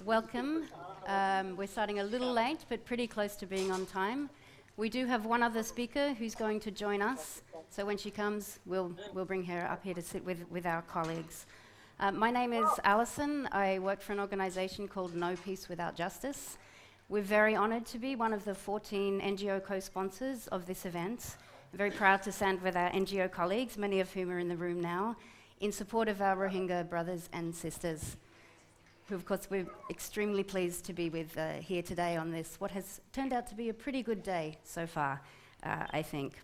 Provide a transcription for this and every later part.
Welcome. We're starting a little late, but pretty close to being on time. We do have one other speaker who's going to join us, so when she comes, we'll bring her up here to sit with our colleagues. My name is Alison. I work for an organisation called No Peace Without Justice. We're very honoured to be one of the 14 NGO co-sponsors of this event. I'm very proud to stand with our NGO colleagues, many of whom are in the room now, in support of our Rohingya brothers and sisters, who of course we're extremely pleased to be with here today on this, what has turned out to be a pretty good day so far, I think.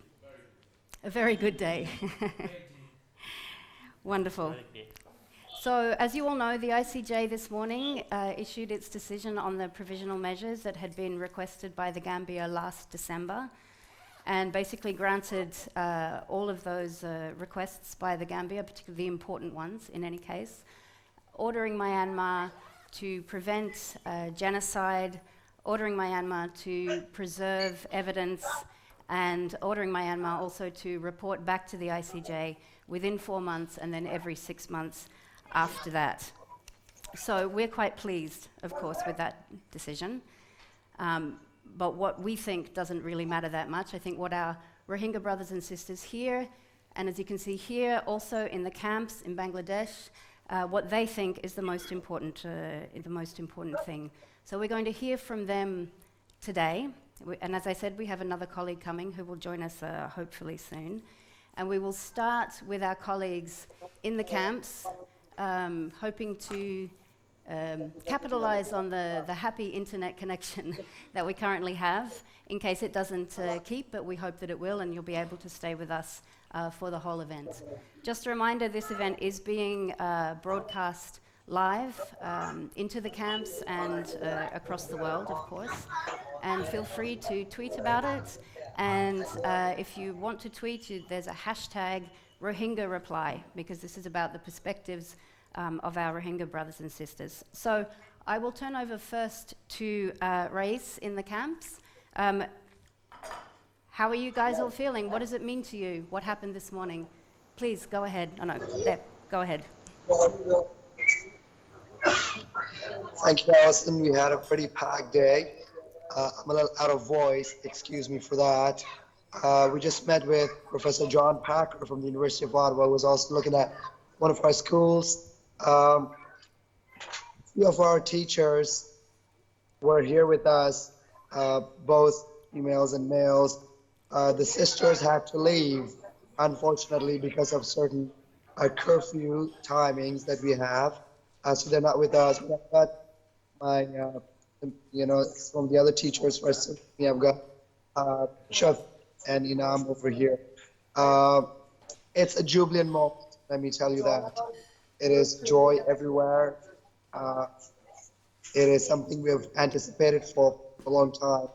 A very good day. Wonderful. So, as you all know, the ICJ this morning issued its decision on the provisional measures that had been requested by the Gambia last December, and basically granted all of those requests by the Gambia, particularly the important ones in any case, ordering Myanmar to prevent genocide, ordering Myanmar to preserve evidence, and ordering Myanmar also to report back to the ICJ within 4 months and then every 6 months after that. So we're quite pleased, of course, with that decision. But what we think doesn't really matter that much. I think what our Rohingya brothers and sisters here, and as you can see here, also in the camps in Bangladesh, what they think is the most important thing. So we're going to hear from them today. And as I said, we have another colleague coming who will join us hopefully soon. And we will start with our colleagues in the camps, hoping to capitalize on the happy internet connection that we currently have, in case it doesn't keep, but we hope that it will, and you'll be able to stay with us for the whole event. Just a reminder, this event is being broadcast live into the camps and across the world, of course. And feel free to tweet about it. And if you want to tweet, there's a hashtag Rohingya reply, because this is about the perspectives of our Rohingya brothers and sisters. So I will turn over first to Rais in the camps. How are you guys all feeling? What does it mean to you? What happened this morning? Please, go ahead. Oh, no, there, go ahead. Thank you, Alison. We had a pretty packed day. I'm a little out of voice, excuse me for that. We just met with Professor John Packer from the University of Ottawa, who was also looking at one of our schools. Few of our teachers were here with us, both females and males. The sisters had to leave, unfortunately, because of certain curfew timings that we have. So they're not with us. But my, from the other teachers, first, I've got Chef and Inam over here. It's a jubilant moment, let me tell you that. It is joy everywhere. It is something we have anticipated for a long time.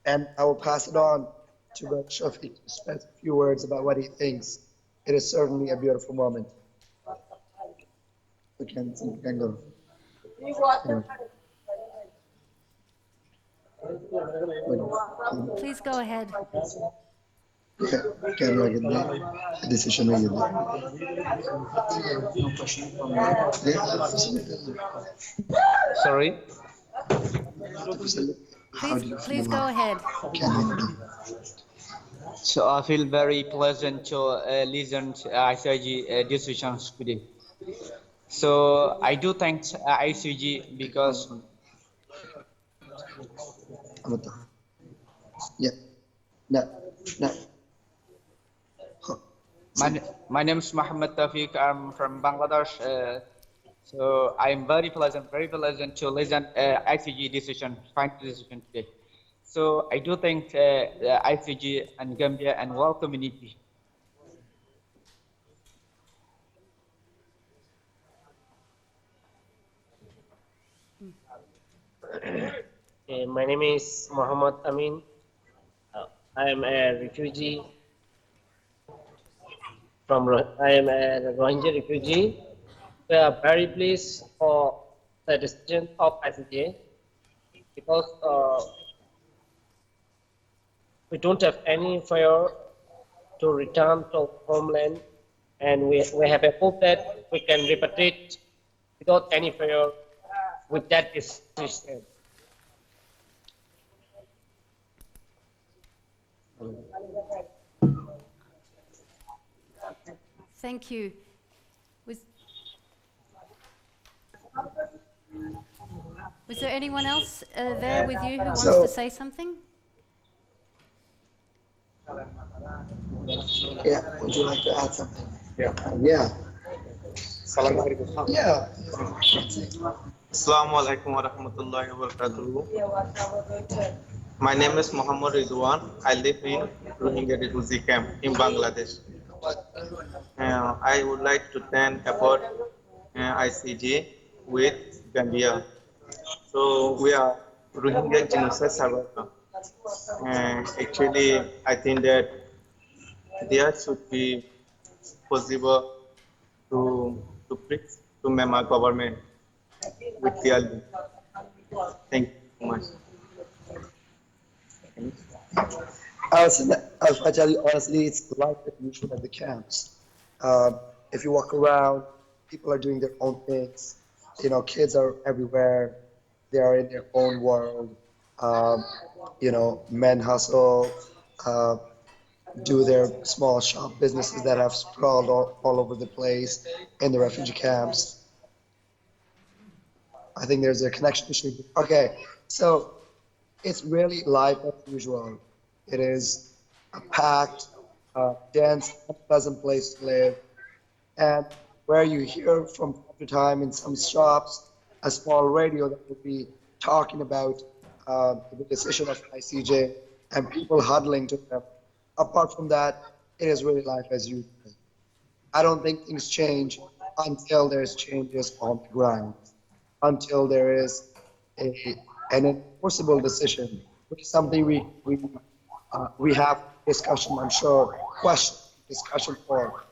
And I will pass it on to Brother Shafiq to say a few words about what he thinks. It is certainly a beautiful moment. We can go. Please go ahead. Decision. Sorry? Please go ahead. So I feel very pleasant to listen to ICJ decisions today. So I do thank ICJ because my name is Muhammad Tawfiq. I'm from Bangladesh. So I'm very pleasant to listen ICJ decision, final decision today. So I do thank the ICJ and Gambia and world community. My name is Muhammad Amin. I am a refugee I am a Rohingya refugee. We are very pleased for the decision of ICJ because we don't have any fear to return to homeland, and we have a hope that we can repatriate without any fear with that decision. Thank you. Was there anyone else there with you who wants to So, say something? yeah, would you like to add something? Yeah. Yeah. Assalamu alaikum wa rahmatullahi wa barakatuh. My name is Muhammad Ridwan. I live in Rohingya refugee camp in Bangladesh. I would like to thank about ICJ with Gambia. So we are Rohingya genocide survivor. Actually, I think that there should be possible to preach to Myanmar government with clearly. Thank you so much. If I tell you honestly, it's like the usual at the camps. If you walk around, people are doing their own things. You know, kids are everywhere. They are in their own world. Um, you know, men hustle, uh, do their small shop businesses that have sprawled all over the place in the refugee camps. I think there's a connection issue. Okay, so it's really life as usual. It is a packed, dense, unpleasant place to live. And where you hear from time to time in some shops a small radio that will be talking about the decision of ICJ and people huddling to them. Apart from that, it is really life as usual. I don't think things change until there's changes on the ground, until there is an enforceable decision, which is something we have discussion, I'm sure, question discussion for.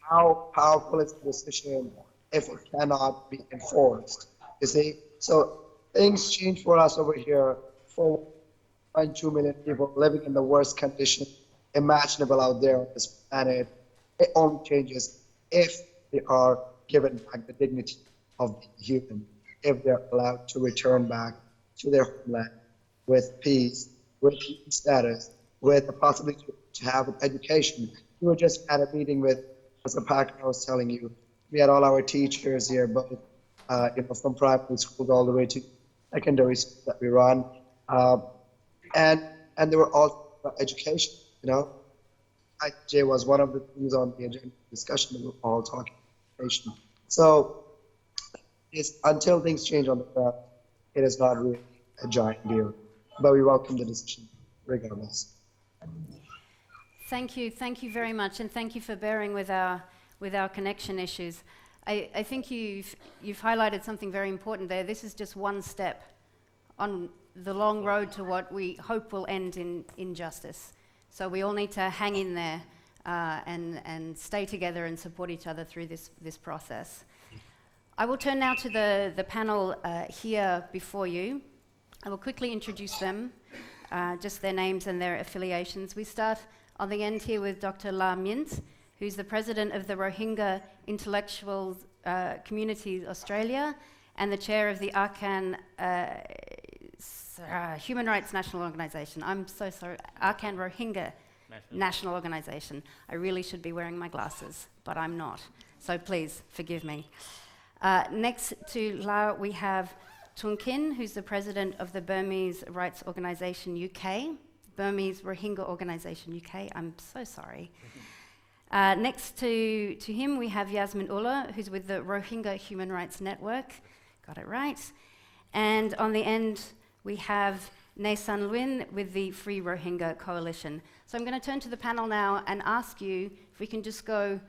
How powerful is the decision if it cannot be enforced? You see, so things change for us over here. For 1.2 million people living in the worst condition imaginable out there on this planet, it only changes if they are given back the dignity of being human, if they're allowed to return back to their homeland with peace, with human status, with the possibility to have an education. We were just at a meeting with Professor Packer, I was telling you, we had all our teachers here, both from primary schools all the way to secondary school that we run, and they were all about education. You know, IJ was one of the things on the agenda discussion. We were all talking about education. So it's until things change on the ground, it is not really a giant deal. But we welcome the decision regardless. Thank you very much, and thank you for bearing with our connection issues. I think you've highlighted something very important there. This is just one step on the long road to what we hope will end in justice. So we all need to hang in there and stay together and support each other through this process. I will turn now to the panel here before you. I will quickly introduce them, just their names and their affiliations. We start on the end here with Dr. La Myint, who's the president of the Rohingya Intellectual Community Australia and the chair of the Arkan Human Rights National Organisation. I'm so sorry, Arkan Rohingya National Organisation. I really should be wearing my glasses, but I'm not. So please forgive me. Next to La, we have Tung Kin, who's the president of the Burmese Rights Organisation UK, Burmese Rohingya Organisation UK. I'm so sorry. Next to him, we have Yasmin Ullah, who's with the Rohingya Human Rights Network. Got it right. And on the end, we have Ne San Luin with the Free Rohingya Coalition. So I'm going to turn to the panel now and ask you if we can just go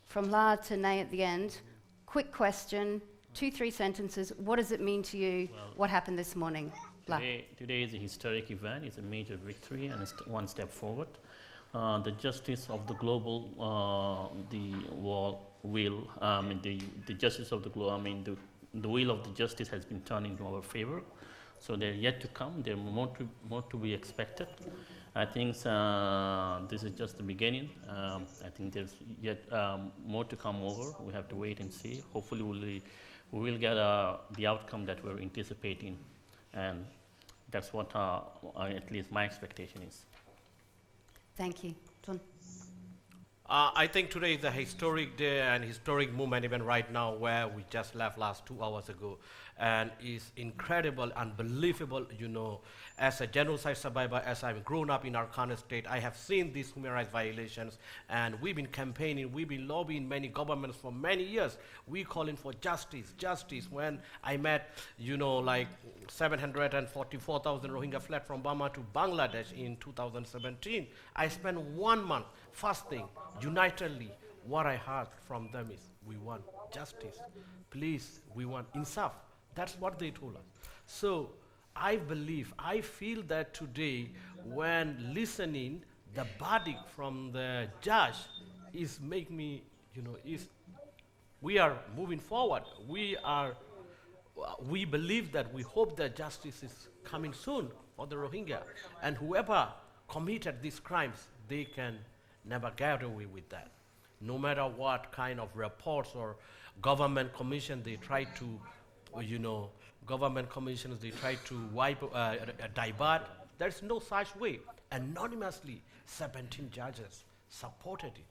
from La to Ne at the end. Quick question, 2-3 sentences. What does it mean to you? Well, what happened this morning? Today is a historic event. It's a major victory and one step forward. The justice of the global, the justice of the global. The wheel of the justice has been turned in our favor. So they're yet to come. There are more to be expected. I think this is just the beginning. I think there's yet more to come over. We have to wait and see. Hopefully, we will get the outcome that we're anticipating, and that's what at least my expectation is. Thank you. Tun. I think today is a historic day and historic moment even right now, where we just left last 2 hours ago. And it's incredible, unbelievable, you know, as a genocide survivor, as I've grown up in Rakhine State, I have seen these human rights violations, and we've been campaigning, we've been lobbying many governments for many years. We calling for justice, justice. When I met, you know, like 744,000 Rohingya fled from Burma to Bangladesh in 2017, I spent 1 month fasting, unitedly. What I heard from them is, we want justice. Please, we want insaf. That's what they told us. So I believe, I feel that today, when listening, the verdict from the judge is make me, you know, we are moving forward. We believe that, we hope that justice is coming soon for the Rohingya. And whoever committed these crimes, they can never get away with that. No matter what kind of reports or government commission they try to, you know, government commissions they try to divert, there's no such way. Anonymously, 17 judges supported it.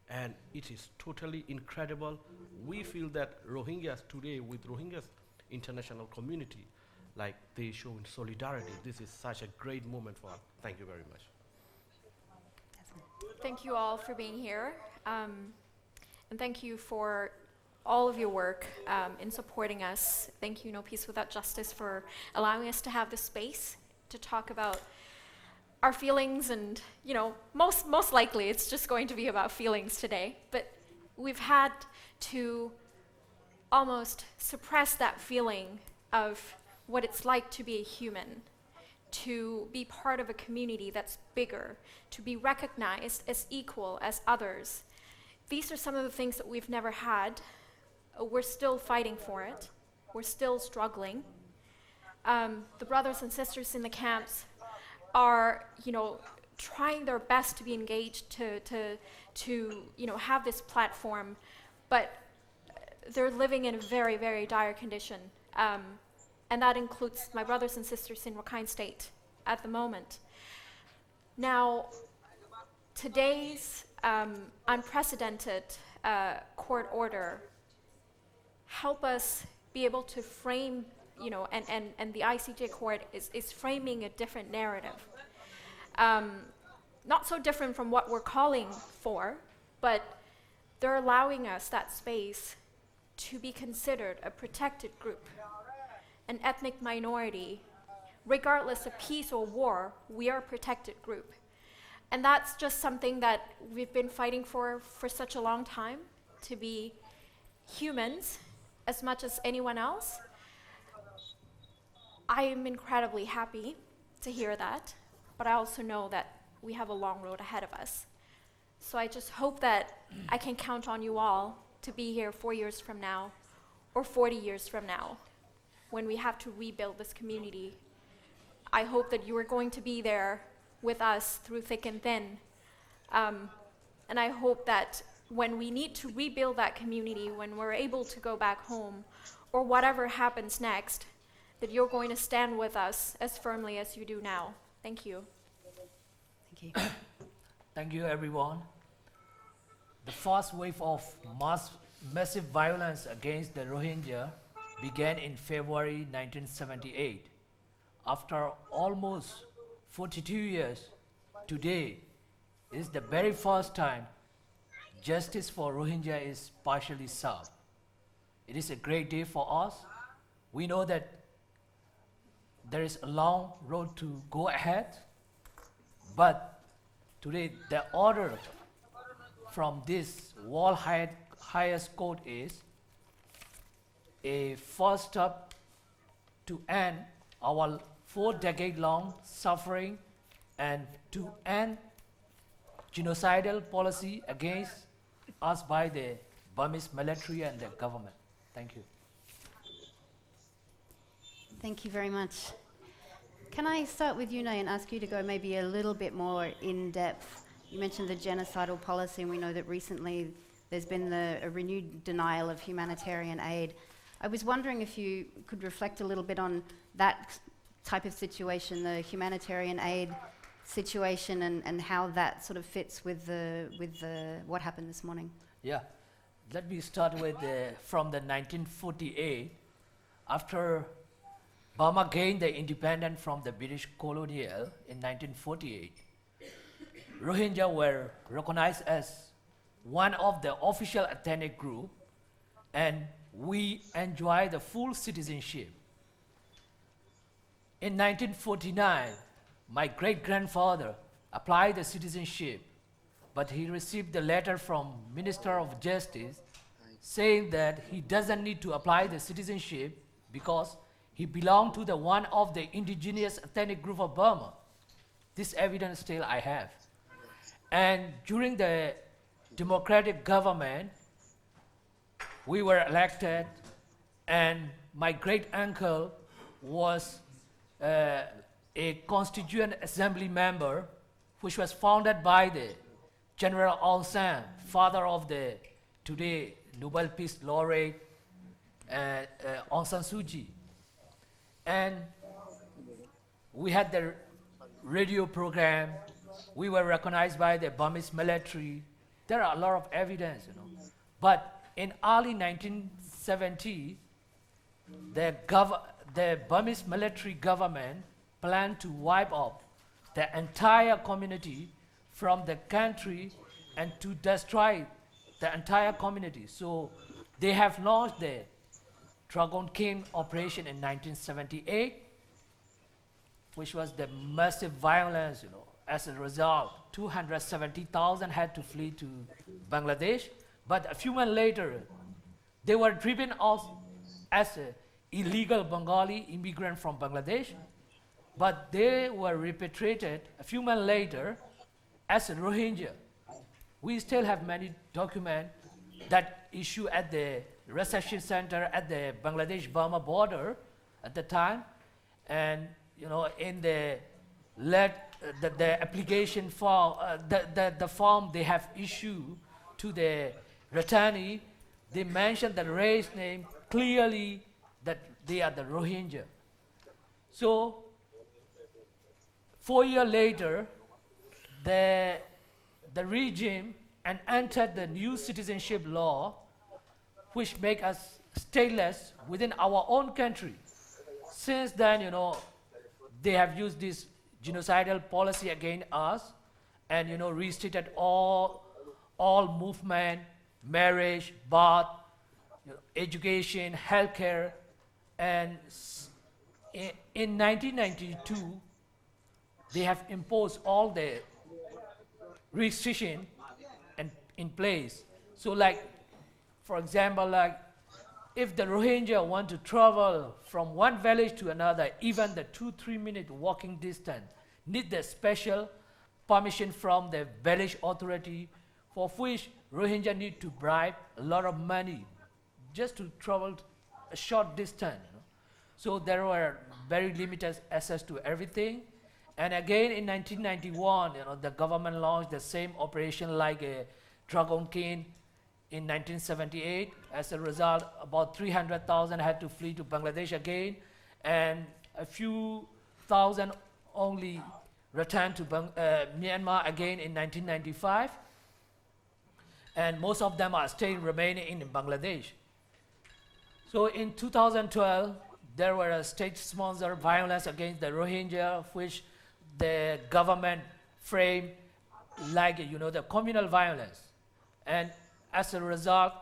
And it is totally incredible. We feel that Rohingyas today, with Rohingyas international community, like they show in solidarity. This is such a great moment for us. Thank you very much. Thank you all for being here, and thank you for all of your work in supporting us. Thank you, No Peace Without Justice, for allowing us to have this space to talk about our feelings, and you know, most likely it's just going to be about feelings today, but we've had to almost suppress that feeling of what it's like to be a human, to be part of a community that's bigger, to be recognized as equal as others. These are some of the things that we've never had. We're still fighting for it. We're still struggling. The brothers and sisters in the camps are, you know, trying their best to be engaged, to you know, have this platform, but they're living in a very, very dire condition. And that includes my brothers and sisters in Rakhine State at the moment. Now, today's unprecedented court order help us be able to frame, you know, and the ICJ court is framing a different narrative. Not so different from what we're calling for, but they're allowing us that space to be considered a protected group, an ethnic minority. Regardless of peace or war, we are a protected group. And that's just something that we've been fighting for such a long time, to be humans as much as anyone else. I am incredibly happy to hear that, but I also know that we have a long road ahead of us. So I just hope that I can count on you all to be here 4 years from now, or 40 years from now, when we have to rebuild this community. I hope that you are going to be there with us through thick and thin. And I hope that when we need to rebuild that community, when we're able to go back home, or whatever happens next, that you're going to stand with us as firmly as you do now. Thank you. Thank you. Thank you, everyone. The first wave of massive violence against the Rohingya began in February 1978. After almost 42 years, today is the very first time justice for Rohingya is partially served. It is a great day for us. We know that there is a long road to go ahead, but today the order from this world highest court is a first step to end our 4-decade-long suffering and to end genocidal policy against us by the Burmese military and the government. Thank you. Thank you very much. Can I start with you, Nay, and ask you to go maybe a little bit more in depth? You mentioned the genocidal policy, and we know that recently there's been a renewed denial of humanitarian aid. I was wondering if you could reflect a little bit on that type of situation, the humanitarian aid situation, and how that sort of fits with what happened this morning. Yeah, let me start with from the 1948, after Burma gained the independence from the British colonial in 1948. Rohingya were recognized as one of the official ethnic group, and we enjoy the full citizenship. In 1949, my great-grandfather applied the citizenship, but he received a letter from Minister of Justice saying that he doesn't need to apply the citizenship because he belonged to the one of the indigenous ethnic group of Burma. This evidence still I have. And during the democratic government, we were elected, and my great uncle was a constituent assembly member, which was founded by the General Aung San, father of the today Nobel Peace Laureate Aung San Suu Kyi. And we had the radio program. We were recognized by the Burmese military. There are a lot of evidence, you know. But in early 1970, the Burmese military government planned to wipe out the entire community from the country and to destroy the entire community. So they have launched the Dragon King operation in 1978, which was the massive violence, you know. As a result, 270,000 had to flee to Bangladesh, but a few months later, they were driven out as an illegal Bengali immigrant from Bangladesh, but they were repatriated a few months later as a Rohingya. We still have many documents that issue at the reception center at the Bangladesh-Burma border at the time, and you know, in the application form, the form they have issued to the returnee, they mention the race name clearly that they are the Rohingya. So 4 years later, the regime entered the new citizenship law, which make us stateless within our own country. Since then, you know, they have used this genocidal policy against us, and you know, restricted all movement, marriage, birth, you know, education, healthcare, and in 1992, they have imposed all the restriction and in place. So, like, for example, like, if the Rohingya want to travel from one village to another, even the 2-3 minute walking distance, need the special permission from the village authority, for which Rohingya need to bribe a lot of money just to travel a short distance. You know? So there were very limited access to everything. And again in 1991, you know, the government launched the same operation like a Dragon King in 1978. As a result, about 300,000 had to flee to Bangladesh again, and a few thousand only returned to Myanmar again in 1995. And most of them are still remaining in Bangladesh. So in 2012, there were a state-sponsored violence against the Rohingya, which the government framed like, you know, the communal violence. And as a result,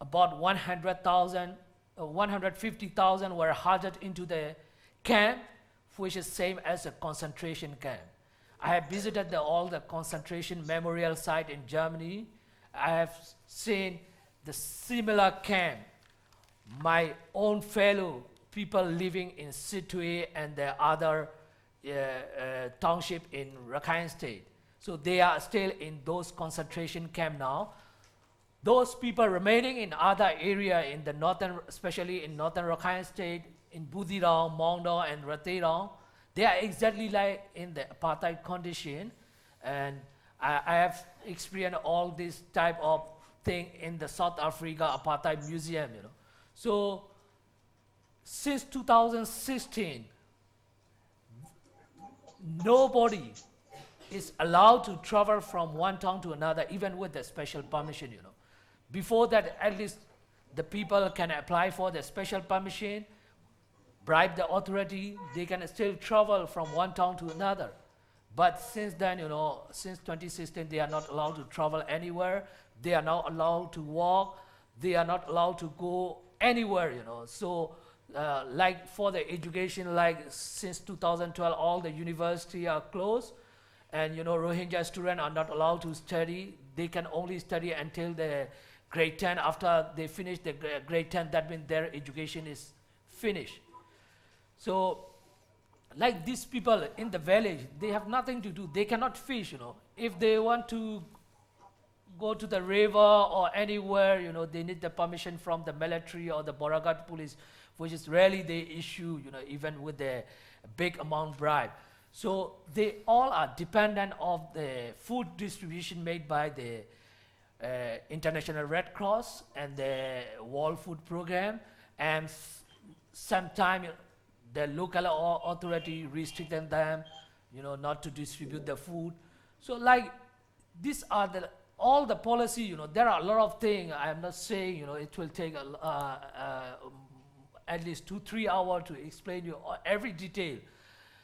about 150,000 were herded into the camp, which is same as a concentration camp. I have visited all the concentration memorial site in Germany. I have seen the similar camp, my own fellow people living in Situe and the other township in Rakhine State. So they are still in those concentration camp now. Those people remaining in other area in the northern, especially in northern Rakhine State, in Budirang, Mongdong, and Ratirang, they are exactly like in the apartheid condition. And I have experienced all this type of thing in the South Africa Apartheid Museum, you know. So since 2016, nobody is allowed to travel from one town to another, even with the special permission, you know. Before that, at least the people can apply for the special permission, bribe the authority, they can still travel from one town to another. But since then, you know, since 2016, they are not allowed to travel anywhere. They are not allowed to walk. They are not allowed to go anywhere, you know. So, like for the education, like since 2012, all the universities are closed. And, you know, Rohingya students are not allowed to study. They can only study until the grade 10. After they finish the grade 10, that means their education is finished. So, like these people in the village, they have nothing to do. They cannot fish, you know. If they want to go to the river or anywhere, you know, they need the permission from the military or the Boragat police, which is rarely they issue, you know, even with the big amount bribe. So they all are dependent of the food distribution made by the International Red Cross and the World Food Program, and sometimes the local authority restricting them, you know, not to distribute the food. So like these are all the policy, you know, there are a lot of things. I am not saying, you know, it will take at least 2-3 hours to explain you every detail.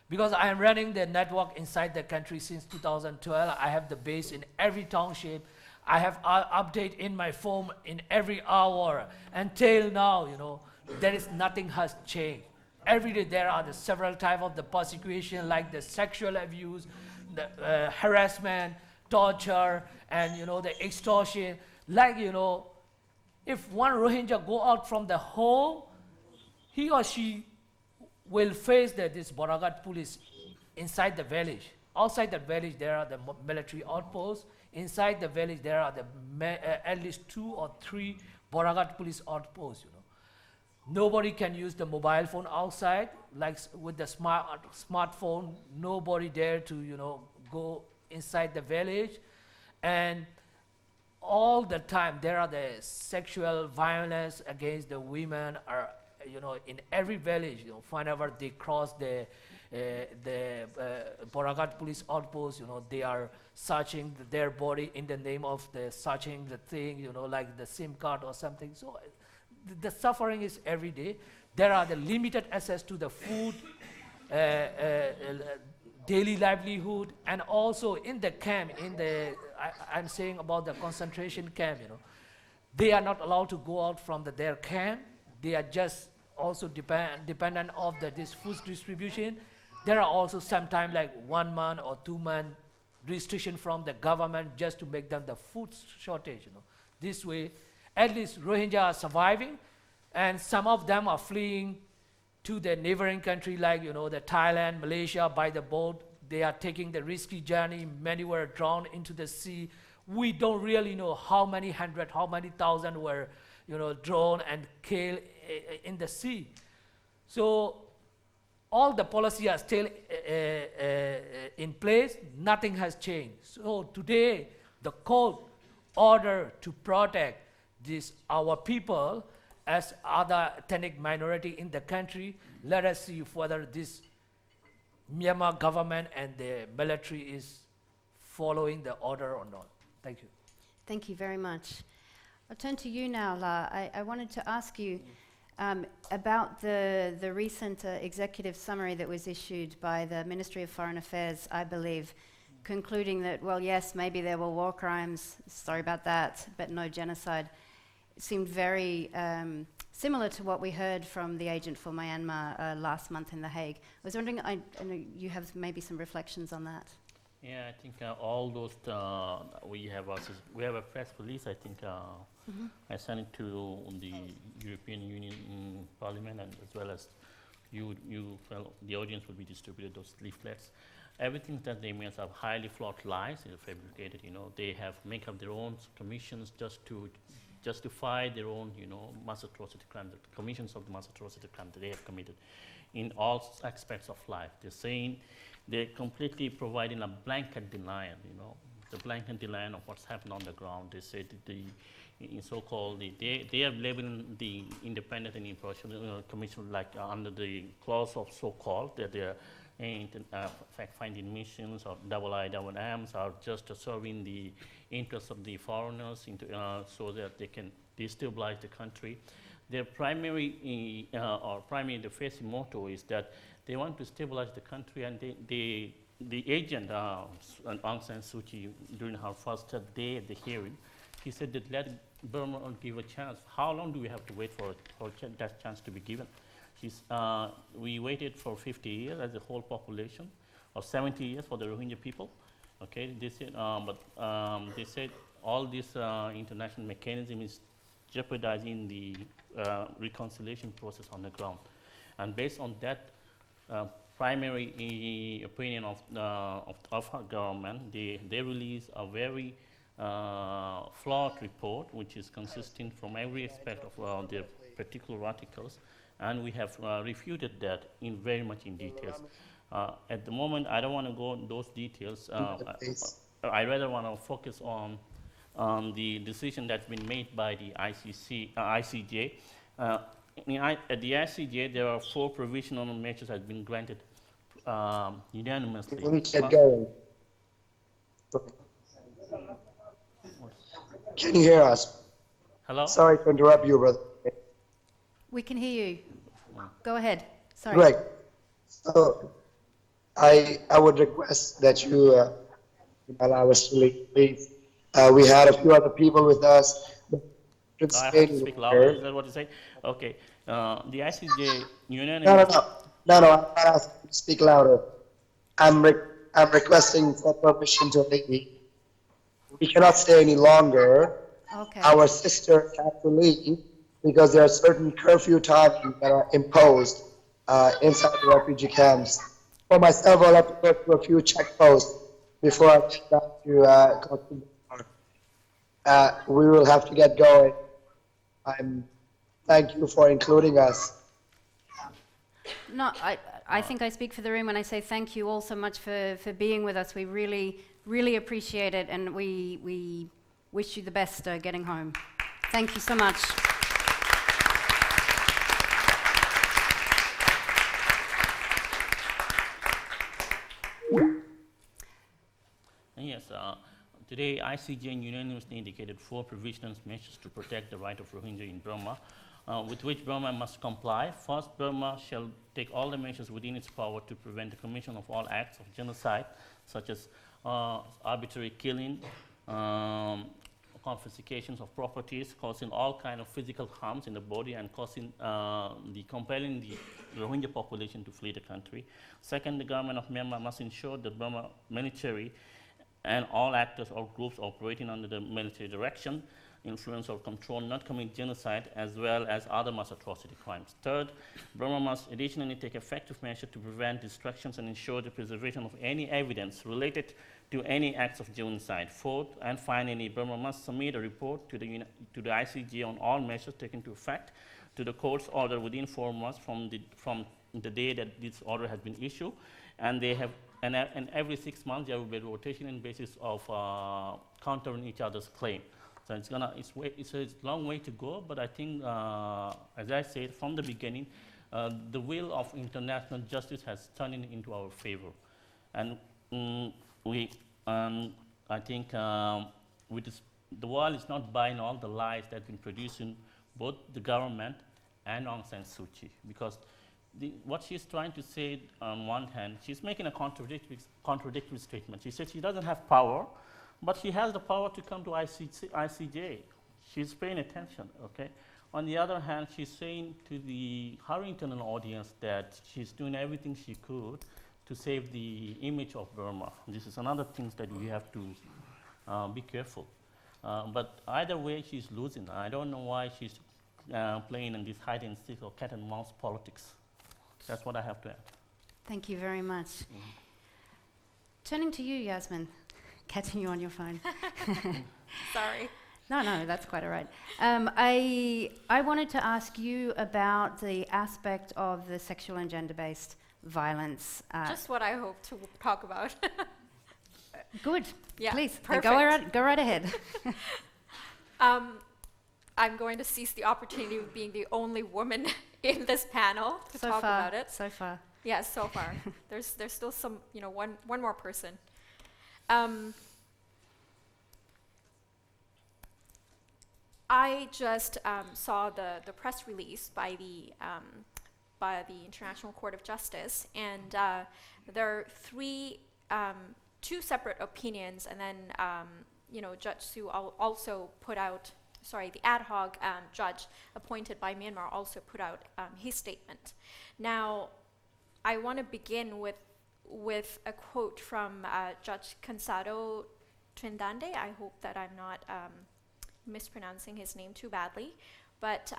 Because I am running the network inside the country since 2012. I have the base in every township. I have update in my phone in every hour. Until now, you know, there is nothing has changed. Every day there are the several types of the persecution, like the sexual abuse, the harassment, torture, and, you know, the extortion. Like, you know, if one Rohingya go out from the home, he or she will face this Boragat police inside the village. Outside the village, there are the military outposts. Inside the village, there are at least 2 or 3 Boragat police outposts, you know. Nobody can use the mobile phone outside, like with the smartphone. Nobody dare to, you know, go inside the village. And all the time, there are the sexual violence against the women are, you know, in every village, you know, whenever they cross the Boragat police outpost, you know, they are searching their body in the name of the searching the thing, you know, like the SIM card or something. So the suffering is every day. There are the limited access to the food, daily livelihood, and also in the camp, I'm saying about the concentration camp, you know, they are not allowed to go out from their camp. They are just also dependent of this food distribution. There are also sometimes like 1 month or 2 month restriction from the government just to make them the food shortage, you know. This way, at least Rohingya are surviving, and some of them are fleeing to the neighboring country like, you know, the Thailand, Malaysia by the boat. They are taking the risky journey. Many were drowned into the sea. We don't really know how many hundred, how many thousand were, you know, drowned and killed in the sea. So all the policies are still in place. Nothing has changed. So today, the court order to protect our people as other ethnic minority in the country. Let us see whether this Myanmar government and the military is following the order or not. Thank you. Thank you very much. I'll turn to you now, La. I wanted to ask you about the recent executive summary that was issued by the Ministry of Foreign Affairs, I believe, concluding that, well, yes, maybe there were war crimes, sorry about that, but no genocide. It seemed very similar to what we heard from the agent for Myanmar last month in The Hague. I was wondering, I know you have maybe some reflections on that. Yeah, I think all those we have a press release. I think I sent it to the European Union Parliament, and as well as the audience will be distributed those leaflets. Everything that they make are highly flawed lies, fabricated. You know, they have make up their own commissions just to justify their own, you know, mass atrocity crime, the commissions of the mass atrocity crime that they have committed in all aspects of life. They're saying they're completely providing a blanket denial, you know, the blanket denial of what's happened on the ground. They say that so-called, they are labeling the independent and impartial commission like under the clause of so-called that they are fact-finding missions or double IMMs are just serving the interests of the foreigners so that they can destabilize the country. Their primary the facing motto is that they want to stabilize the country, and the agent Aung San Suu Kyi during her first day at the hearing, he said that let Burma give a chance. How long do we have to wait for that chance to be given? We waited for 50 years as a whole population, or 70 years for the Rohingya people. Okay, they said, they said all this international mechanism is jeopardizing the reconciliation process on the ground. And based on that primary opinion of our government, they released a very flawed report, which is consistent from every aspect of their particular articles, and we have refuted that in very much in details. At the moment, I don't want to go into those details. I rather want to focus on the decision that's been made by the ICJ. At the ICJ, there are 4 provisional measures that have been granted unanimously. Let me get going. Can you hear us? Hello? Sorry to interrupt you, brother. We can hear you. Go ahead. Sorry. Great. So I would request that you allow us to leave, please. We had a few other people with us. I have to speak louder. Is that what you say? Okay. The ICJ unanimously. No, I'm not asking you to speak louder. I'm requesting for permission to leave. We cannot stay any longer. Okay. Our sisters have to leave because there are certain curfew timings that are imposed inside the refugee camps. For myself, I'll have to go through a few checkposts before I get back to Cox's Bazar. We will have to get going. Thank you for including us. No, I think I speak for the room when I say thank you all so much for being with us. We really, really appreciate it, and we wish you the best getting home. Thank you so much. Yes, today ICJ unanimously indicated 4 provisional measures to protect the right of Rohingya in Burma, with which Burma must comply. First, Burma shall take all the measures within its power to prevent the commission of all acts of genocide, such as arbitrary killing, confiscations of properties, causing all kind of physical harms in the body, and compelling the Rohingya population to flee the country. Second, the government of Myanmar must ensure that Burma military and all actors or groups operating under the military direction, influence, or control not commit genocide as well as other mass atrocity crimes. Third, Burma must additionally take effective measures to prevent destructions and ensure the preservation of any evidence related to any acts of genocide. Fourth, and finally, Burma must submit a report to the ICJ on all measures taken into effect to the court's order within 4 months from the day that this order has been issued, and they have. And every 6 months, there will be a rotation basis of countering each other's claim. So it's a long way to go, but I think, as I said from the beginning, the will of international justice has turned into our favor, and I think with this, the world is not buying all the lies that have been producing both the government and Aung San Suu Kyi, because what she's trying to say on one hand, she's making a contradictory statement. She said she doesn't have power, but she has the power to come to ICJ. She's paying attention, okay? On the other hand, she's saying to her internal audience that she's doing everything she could to save the image of Burma. This is another thing that we have to be careful. But either way, she's losing. I don't know why she's playing in this hide and seek or cat and mouse politics. That's what I have to add. Thank you very much. Turning to you, Yasmin, catching you on your phone. Sorry. No, that's quite all right. I wanted to ask you about the aspect of the sexual and gender-based violence. Just what I hope to talk about. Good. Yeah, Please, perfect. go right ahead. I'm going to seize the opportunity of being the only woman in this panel to So talk far, about it. so far. Yes, so far. There's still some, one more person. I just saw the press release by the International Court of Justice, and there are two separate opinions, and then Judge Su also put out. Sorry, the ad hoc judge appointed by Myanmar also put out his statement. Now, I want to begin with a quote from Judge Cansado Trindade. I hope that I'm not mispronouncing his name too badly, but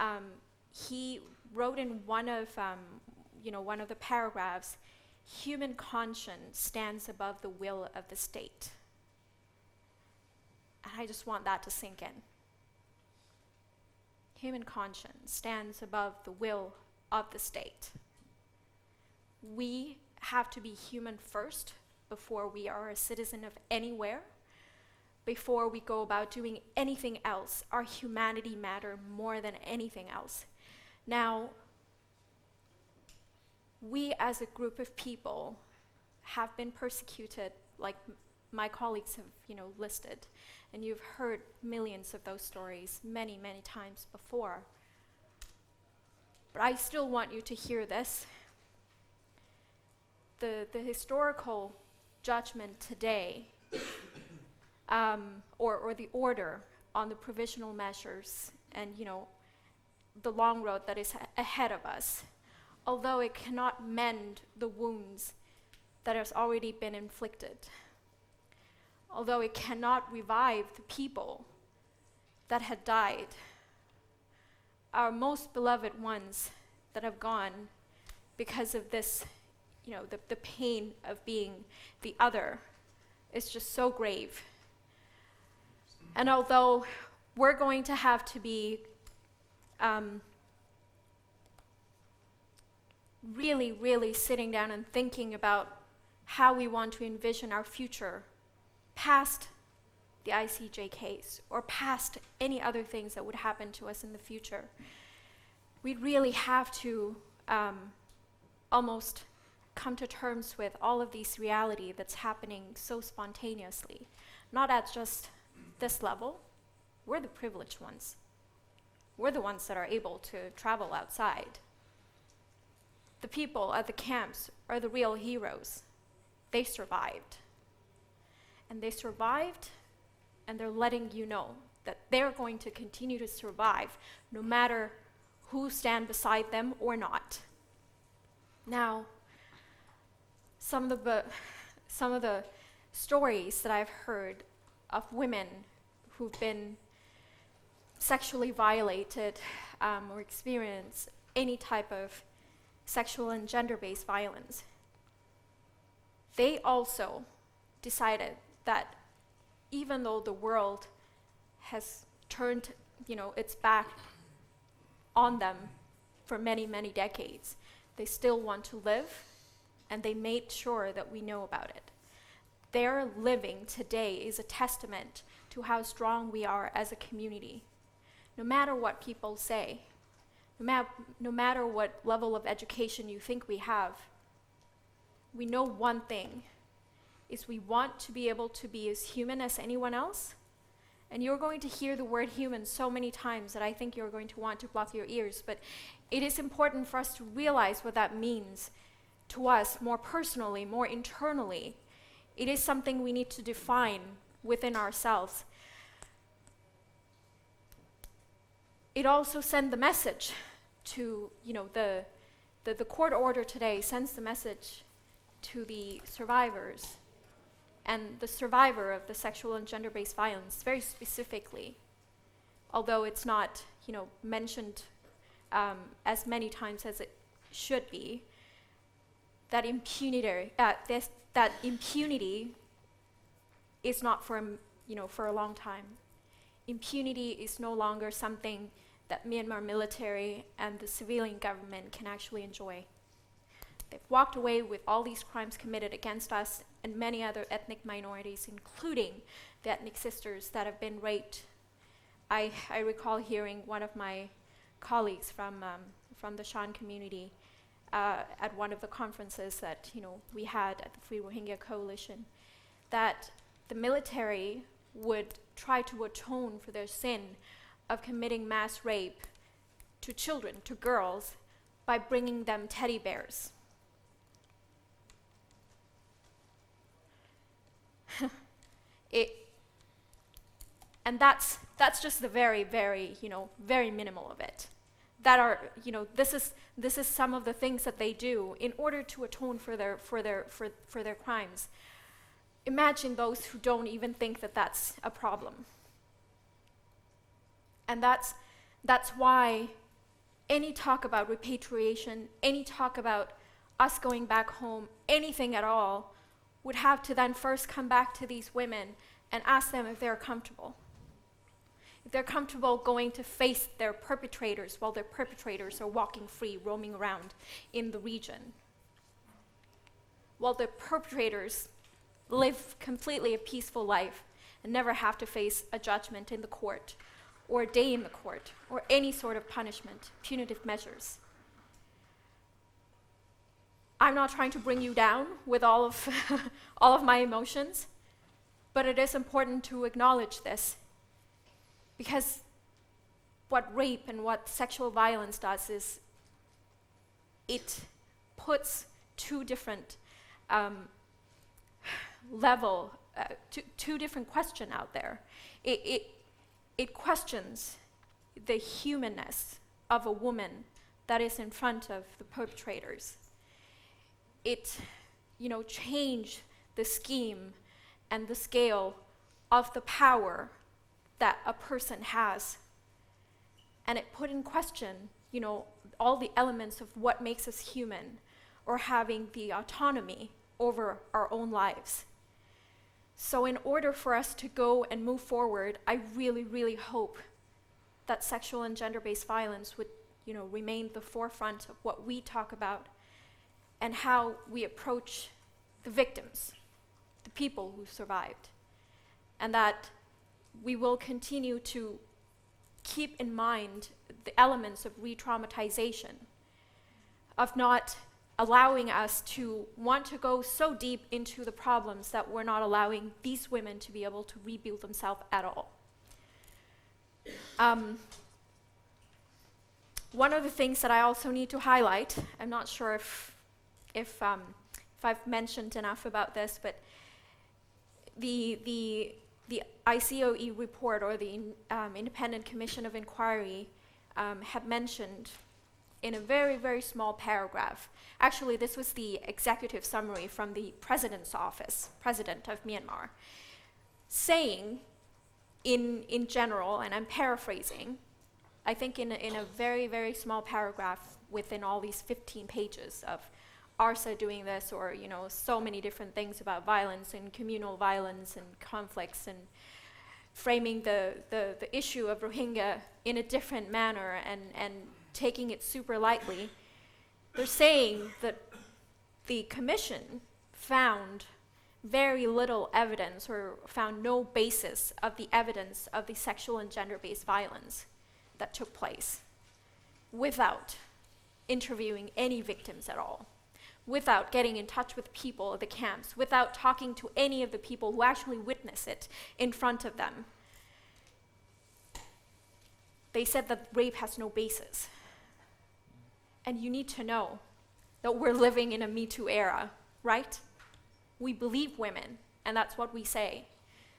he wrote in one of the paragraphs, "Human conscience stands above the will of the state." And I just want that to sink in. Human conscience stands above the will of the state. We have to be human first before we are a citizen of anywhere. Before we go about doing anything else, our humanity matters more than anything else. Now, we as a group of people have been persecuted, like my colleagues have, listed, and you've heard millions of those stories many, many times before. But I still want you to hear this. The historical judgment today, or the order on the provisional measures and, the long road that is ahead of us, although it cannot mend the wounds that has already been inflicted, although it cannot revive the people that had died, our most beloved ones that have gone because of this, the pain of being the other is just so grave. And although we're going to have to be really, really sitting down and thinking about how we want to envision our future past the ICJ case or past any other things that would happen to us in the future, we really have to almost come to terms with all of these reality that's happening so spontaneously, not at just this level. We're the privileged ones. We're the ones that are able to travel outside. The people at the camps are the real heroes. They survived. And they survived, and they're letting you know that they're going to continue to survive no matter who stand beside them or not. Now, some of the stories that I've heard of women who've been sexually violated or experienced any type of sexual and gender-based violence, they also decided that even though the world has turned, its back on them for many, many decades, they still want to live, and they made sure that we know about it. Their living today is a testament to how strong we are as a community. No matter what people say, no matter what level of education you think we have, we know one thing, is we want to be able to be as human as anyone else. And you're going to hear the word human so many times that I think you're going to want to block your ears, but it is important for us to realize what that means to us more personally, more internally. It is something we need to define within ourselves. It also sends the message to, the court order today sends the message to the survivors and the survivor of the sexual and gender-based violence very specifically, although it's not, mentioned as many times as it should be, that impunity, that impunity is not for a long time. Impunity is no longer something that Myanmar military and the civilian government can actually enjoy. They've walked away with all these crimes committed against us and many other ethnic minorities, including the ethnic sisters that have been raped I recall hearing one of my colleagues from the Shan community at one of the conferences that we had at the Free Rohingya Coalition, that the military would try to atone for their sin of committing mass rape to children, to girls, by bringing them teddy bears. And that's just the very, very, very minimal of it. That are, this is some of the things that they do in order to atone for their crimes. Imagine those who don't even think that that's a problem. And that's why any talk about repatriation, any talk about us going back home, anything at all, would have to then first come back to these women and ask them if they're comfortable. If they're comfortable going to face their perpetrators while their perpetrators are walking free, roaming around in the region. While the perpetrators live completely a peaceful life and never have to face a judgment in the court, or a day in the court, or any sort of punishment, punitive measures. I'm not trying to bring you down with all of all of my emotions, but it is important to acknowledge this, because what rape and what sexual violence does is it puts two different two different questions out there. It questions the humanness of a woman that is in front of the perpetrators. It, changed the scheme and the scale of the power that a person has. And it put in question, all the elements of what makes us human, or having the autonomy over our own lives. So in order for us to go and move forward, I really, really hope that sexual and gender-based violence would, remain the forefront of what we talk about and how we approach the victims, the people who survived. And that we will continue to keep in mind the elements of re-traumatization, of not allowing us to want to go so deep into the problems that we're not allowing these women to be able to rebuild themselves at all. One of the things that I also need to highlight, I'm not sure if I've mentioned enough about this, but the ICOE report, or the Independent Commission of Inquiry, had mentioned in a very, very small paragraph. Actually, this was the executive summary from the President's office, President of Myanmar, saying in general, and I'm paraphrasing, I think in a very, very small paragraph within all these 15 pages of ARSA doing this, or so many different things about violence and communal violence and conflicts, and framing the issue of Rohingya in a different manner and taking it super lightly. They're saying that the commission found very little evidence, or found no basis of the evidence of the sexual and gender-based violence that took place, without interviewing any victims at all, without getting in touch with people at the camps, without talking to any of the people who actually witness it in front of them. They said that rape has no basis. And you need to know that we're living in a Me Too era, right? We believe women, and that's what we say.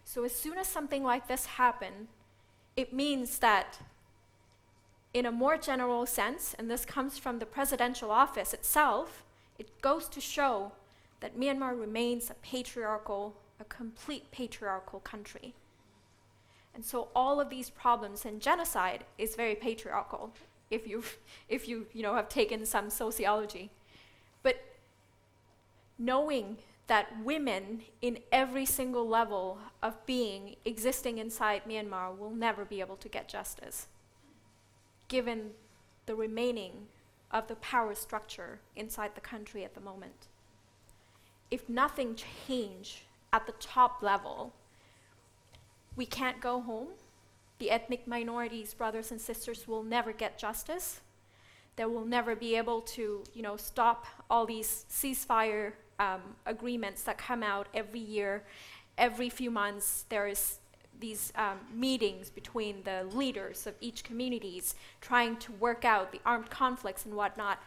So as soon as something like this happens, it means that in a more general sense, and this comes from the presidential office itself, it goes to show that Myanmar remains a complete patriarchal country. And so all of these problems, and genocide is very patriarchal, if you have taken some sociology. But knowing that women in every single level of being existing inside Myanmar will never be able to get justice, given the remaining of the power structure inside the country at the moment. If nothing change at the top level, we can't go home, The ethnic minorities, brothers and sisters, will never get justice. They will never be able to, stop all these ceasefire agreements that come out every year. Every few months, there is these meetings between the leaders of each communities trying to work out the armed conflicts and whatnot.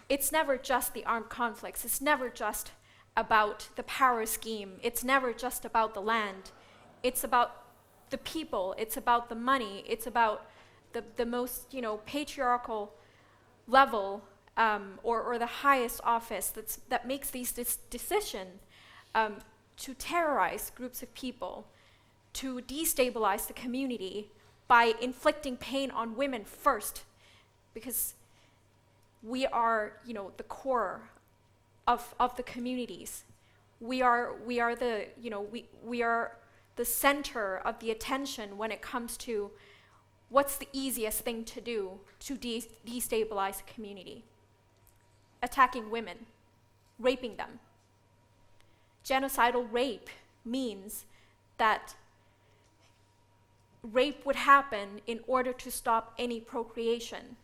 It's never just the armed conflicts. It's never just about the power scheme. It's never just about the land. It's about the people. It's about the money. It's about the most, patriarchal level or the highest office that makes these decisions to terrorize groups of people, to destabilize the community by inflicting pain on women first, because we are, the core of the communities. We are the, we are the center of the attention when it comes to what's the easiest thing to do to destabilize a community. Attacking women, raping them. Genocidal rape means that rape would happen in order to stop any procreation.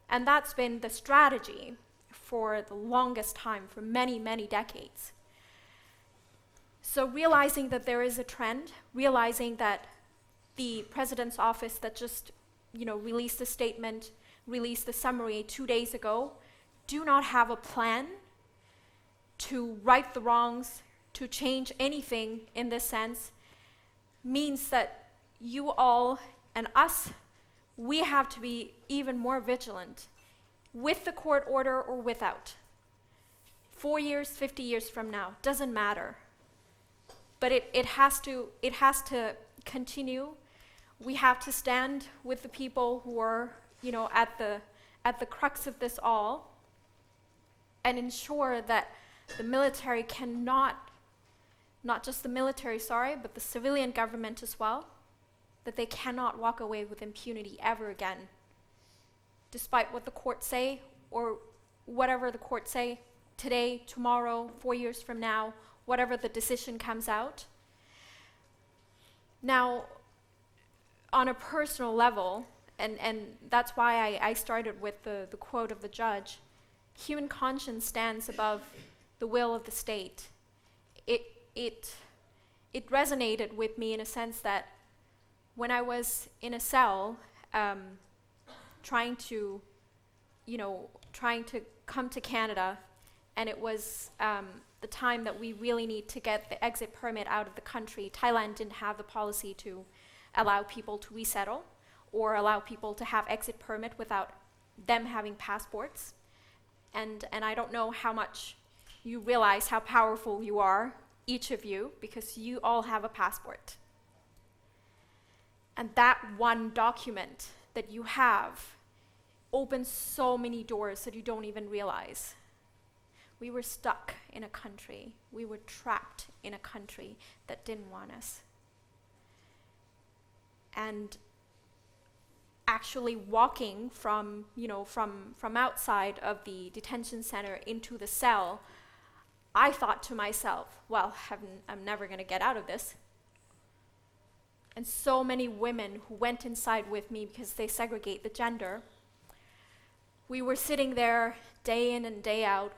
And that's been the strategy for the longest time, for many, many decades. So realizing that there is a trend, realizing that the president's office that just, released the statement, released the summary 2 days ago, do not have a plan to right the wrongs, to change anything in this sense, means that you all and us, we have to be even more vigilant, with the court order or without. 4 years, 50 years from now, doesn't matter. But it has to continue. We have to stand with the people who are, at the crux of this all, and ensure that the military cannot, not just the military, but the civilian government as well, that they cannot walk away with impunity ever again, despite what the courts say, or whatever the courts say today, tomorrow, 4 years from now, whatever the decision comes out. Now, on a personal level, and that's why I started with the quote of the judge, human conscience stands above the will of the state. It resonated with me in a sense that when I was in a cell, trying to come to Canada, and it was the time that we really need to get the exit permit out of the country. Thailand didn't have the policy to allow people to resettle or allow people to have exit permit without them having passports. And I don't know how much you realize how powerful you are, each of you, because you all have a passport. And that one document that you have opens so many doors that you don't even realize. We were stuck in a country. We were trapped in a country that didn't want us. And actually walking from outside of the detention center into the cell, I thought to myself, well, I'm never going to get out of this. And so many women who went inside with me, because they segregate the gender, we were sitting there day in and day out,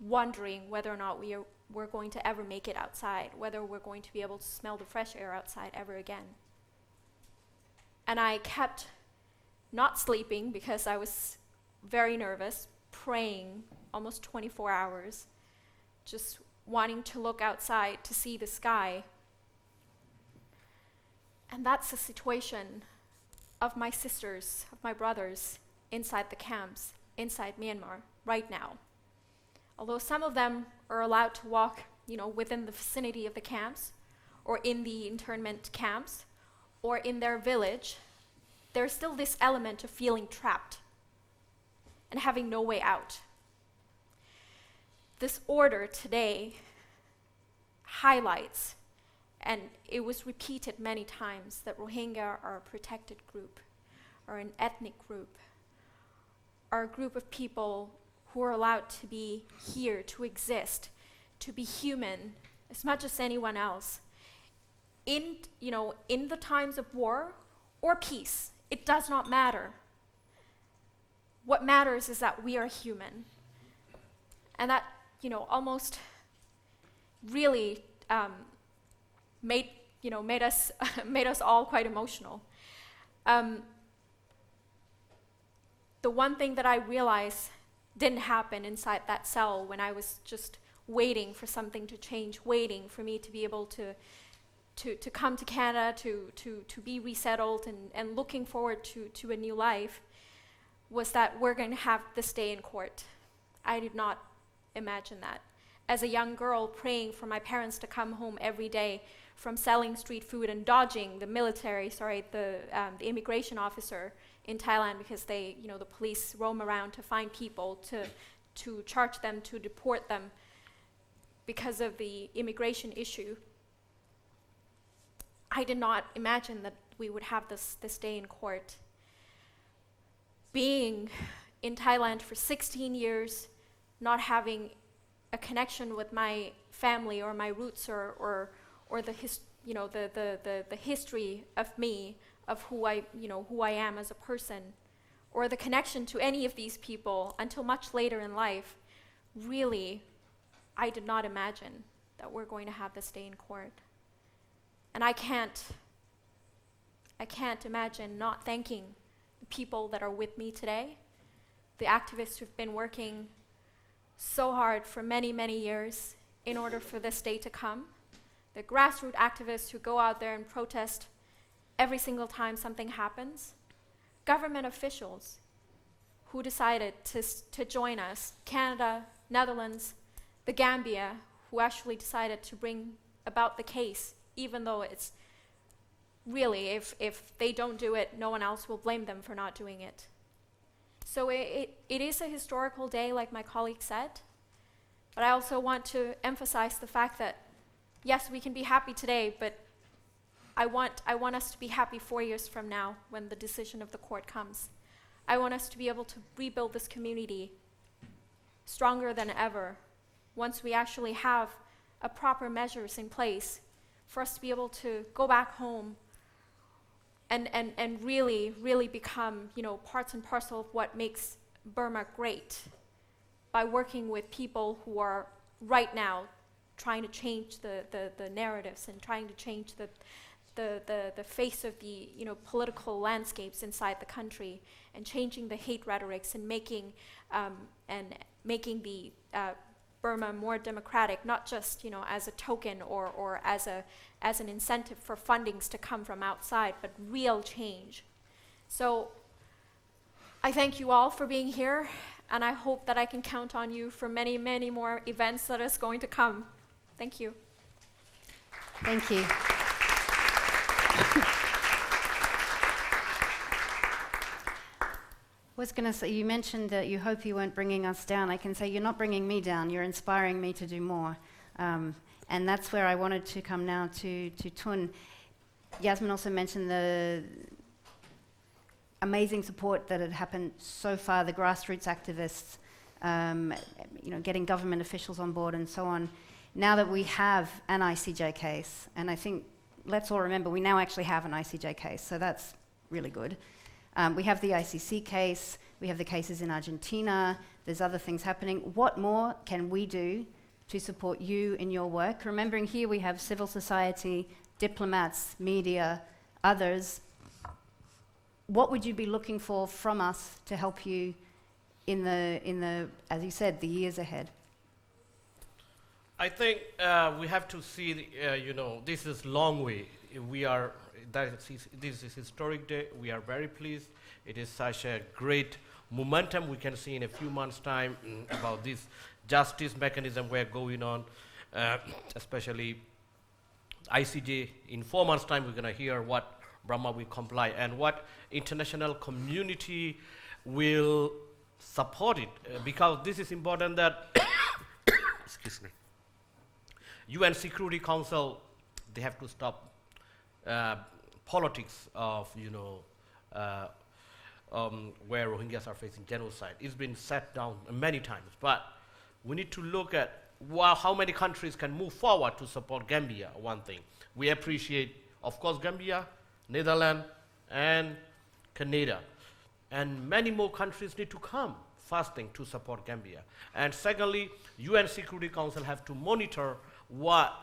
wondering whether or not we're going to ever make it outside, whether we're going to be able to smell the fresh air outside ever again. And I kept not sleeping because I was very nervous, praying almost 24 hours, just wanting to look outside to see the sky. And that's the situation of my sisters, of my brothers inside the camps, inside Myanmar, right now. Although some of them are allowed to walk, within the vicinity of the camps, or in the internment camps, or in their village, there's still this element of feeling trapped and having no way out. This order today highlights, and it was repeated many times, that Rohingya are a protected group, or an ethnic group, are a group of people who are allowed to be here, to exist, to be human as much as anyone else. In the times of war, or peace. It does not matter. What matters is that we are human. And that, almost really made us made us all quite emotional. The one thing that I realized didn't happen inside that cell when I was just waiting for something to change, waiting for me to be able to come to Canada, to be resettled and looking forward to a new life, was that we're going to have this day in court. I did not imagine that. As a young girl praying for my parents to come home every day from selling street food and dodging the the immigration officer in Thailand, because the police roam around to find people, to charge them, to deport them because of the immigration issue. I did not imagine that we would have this day in court. Being in Thailand for 16 years, not having a connection with my family or my roots or the history of me, of who I am as a person, or the connection to any of these people until much later in life, really, I did not imagine that we're going to have this day in court. And I can't imagine not thanking the people that are with me today, the activists who've been working so hard for many, many years in order for this day to come, the grassroots activists who go out there and protest every single time something happens, government officials who decided to join us, Canada, Netherlands, the Gambia, who actually decided to bring about the case, even though it's really, if they don't do it, no one else will blame them for not doing it. So it is a historical day, like my colleague said, but I also want to emphasize the fact that, yes, we can be happy today, but I want us to be happy 4 years from now when the decision of the court comes. I want us to be able to rebuild this community stronger than ever once we actually have a proper measures in place for us to be able to go back home and really, really become, parts and parcel of what makes Burma great by working with people who are right now trying to change the narratives and trying to change the face of the political landscapes inside the country, and changing the hate rhetorics and making the Burma more democratic, not just as a token or as an incentive for fundings to come from outside, but real change. So I thank you all for being here, and I hope that I can count on you for many, many more events that is going to come. Thank you. Thank you. I was going to say, you mentioned that you hope you weren't bringing us down. I can say you're not bringing me down, you're inspiring me to do more. And that's where I wanted to come now to Tun. Yasmin also mentioned the amazing support that had happened so far, the grassroots activists, getting government officials on board and so on. Now that we have an ICJ case, and I think, let's all remember, we now actually have an ICJ case, so that's really good. We have the ICC case, we have the cases in Argentina, there's other things happening. What more can we do to support you in your work? Remembering here we have civil society, diplomats, media, others. What would you be looking for from us to help you in the, as you said, the years ahead? I think we have to see, this is long way. This is historic day. We are very pleased. It is such a great momentum we can see in a few months' time about this justice mechanism we're going on, especially ICJ. In 4 months' time, we're going to hear what Burma will comply and what international community will support it, because this is important that, excuse me, UN Security Council, they have to stop politics of, where Rohingyas are facing genocide. It's been set down many times, but we need to look at how many countries can move forward to support Gambia, one thing. We appreciate, of course, Gambia, Netherlands, and Canada. And many more countries need to come, first thing, to support Gambia. And secondly, UN Security Council have to monitor what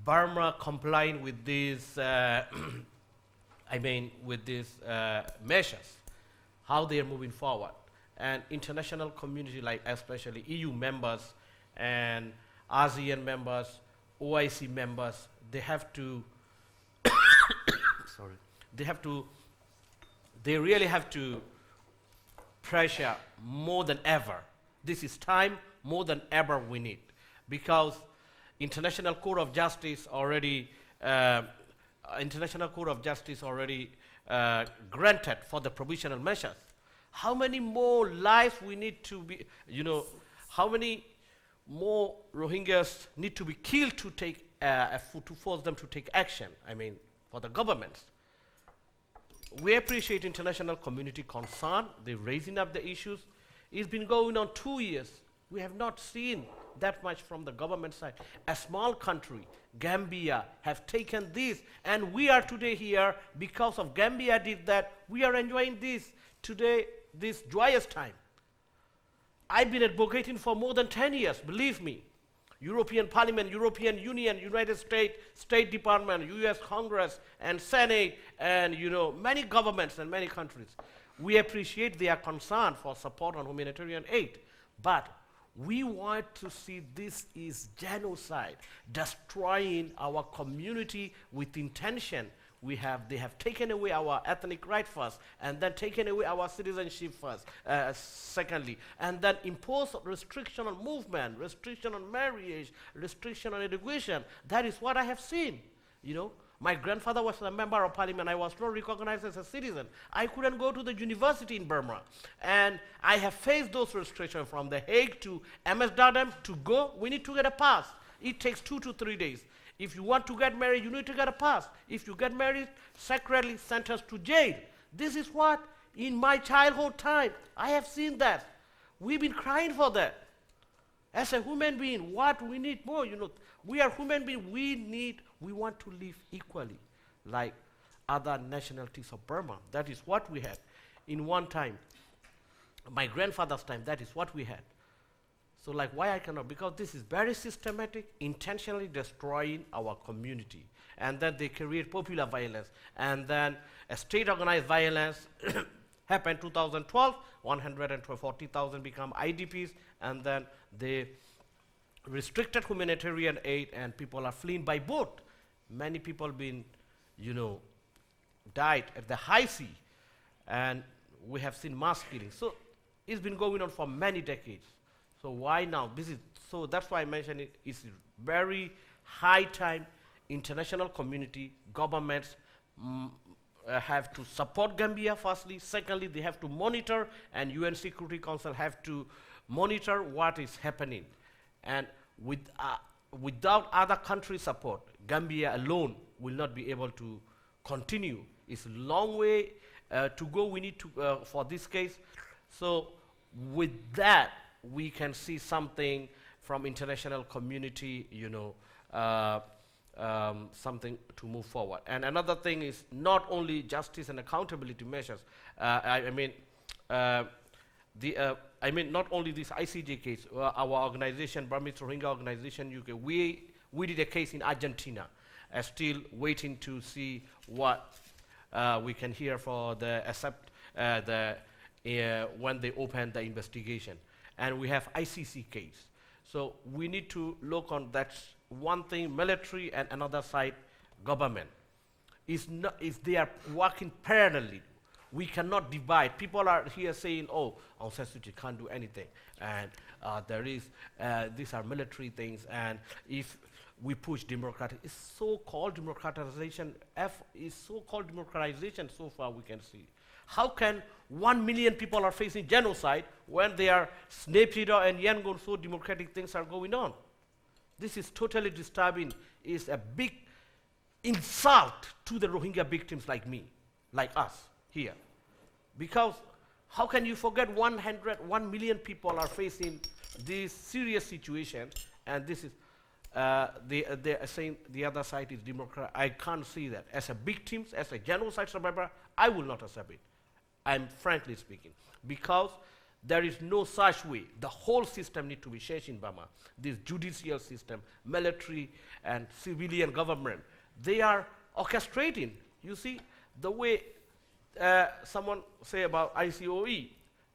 Burma complying with these, with these measures, how they are moving forward. And international community, like especially EU members and ASEAN members, OIC members, they have to, sorry, they really have to pressure more than ever. This is time more than ever we need, because International Court of Justice already granted for the provisional measures. How many more lives we need to be, how many more Rohingyas need to be killed to take, to force them to take action, for the governments. We appreciate international community concern, they're raising up the issues. It's been going on 2 years. We have not seen that much from the government side. A small country, Gambia, have taken this, and we are today here because of Gambia did that. We are enjoying this today, this joyous time. I've been advocating for more than 10 years, believe me. European Parliament, European Union, United States, State Department, US Congress, and Senate, and many governments and many countries. We appreciate their concern for support on humanitarian aid, but we want to see this is genocide, destroying our community with intention. They have taken away our ethnic right first, and then taken away our citizenship first, secondly, and then impose restriction on movement, restriction on marriage, restriction on education. That is what I have seen, My grandfather was a member of parliament. I was not recognized as a citizen. I couldn't go to the university in Burma. And I have faced those restrictions from The Hague to Amsterdam to go. We need to get a pass. It takes 2 to 3 days. If you want to get married, you need to get a pass. If you get married, secretly sentenced to jail. This is what, in my childhood time, I have seen that. We've been crying for that. As a human being, what we need more, we are human beings, we want to live equally, like other nationalities of Burma. That is what we had in one time. My grandfather's time, that is what we had. So why I cannot? Because this is very systematic, intentionally destroying our community. And then they create popular violence. And then a state-organized violence happened 2012, 140,000 become IDPs, and then they restricted humanitarian aid, and people are fleeing by boat. Many people died at the high sea, and we have seen mass killing. So it's been going on for many decades. So why now? So that's why I mentioned it. It's very high time international community, governments have to support Gambia firstly. Secondly, they have to monitor, and UN Security Council have to monitor what is happening. And without other country support, Gambia alone will not be able to continue. It's a long way to go. We need to, for this case. So with that, we can see something from international community, something to move forward. And another thing is not only justice and accountability measures. Not only this ICJ case. Our organization, Burmese Rohingya Organization UK, we did a case in Argentina. Still waiting to see what we can hear for when they open the investigation. And we have ICC case. So we need to look on that one thing, military, and another side, government. They are working parallelly. We cannot divide. People are here saying, oh, Aung San Suu Kyi can't do anything. And these are military things. And if we push democratic, it's so-called democratization, so far we can see. How can 1 million people are facing genocide when they are Snapira and Yangon, so democratic things are going on? This is totally disturbing. It's a big insult to the Rohingya victims like me, like us here. Because how can you forget 1 million people are facing this serious situation, and this is They are saying the other side is democrat. I can't see that. As a victim, as a genocide survivor, I will not accept it. I'm frankly speaking. Because there is no such way. The whole system needs to be changed in Burma. This judicial system, military and civilian government, they are orchestrating. You see, the way someone say about ICOE,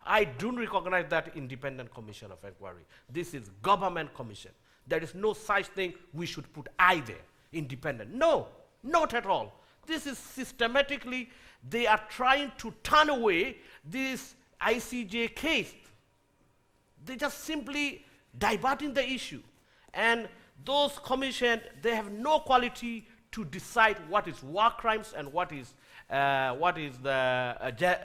I don't recognize that independent commission of inquiry. This is government commission. There is no such thing we should put either independent. No, not at all. This is systematically, they are trying to turn away this ICJ case. They just simply diverting the issue. And those commissions, they have no quality to decide what is war crimes and what is the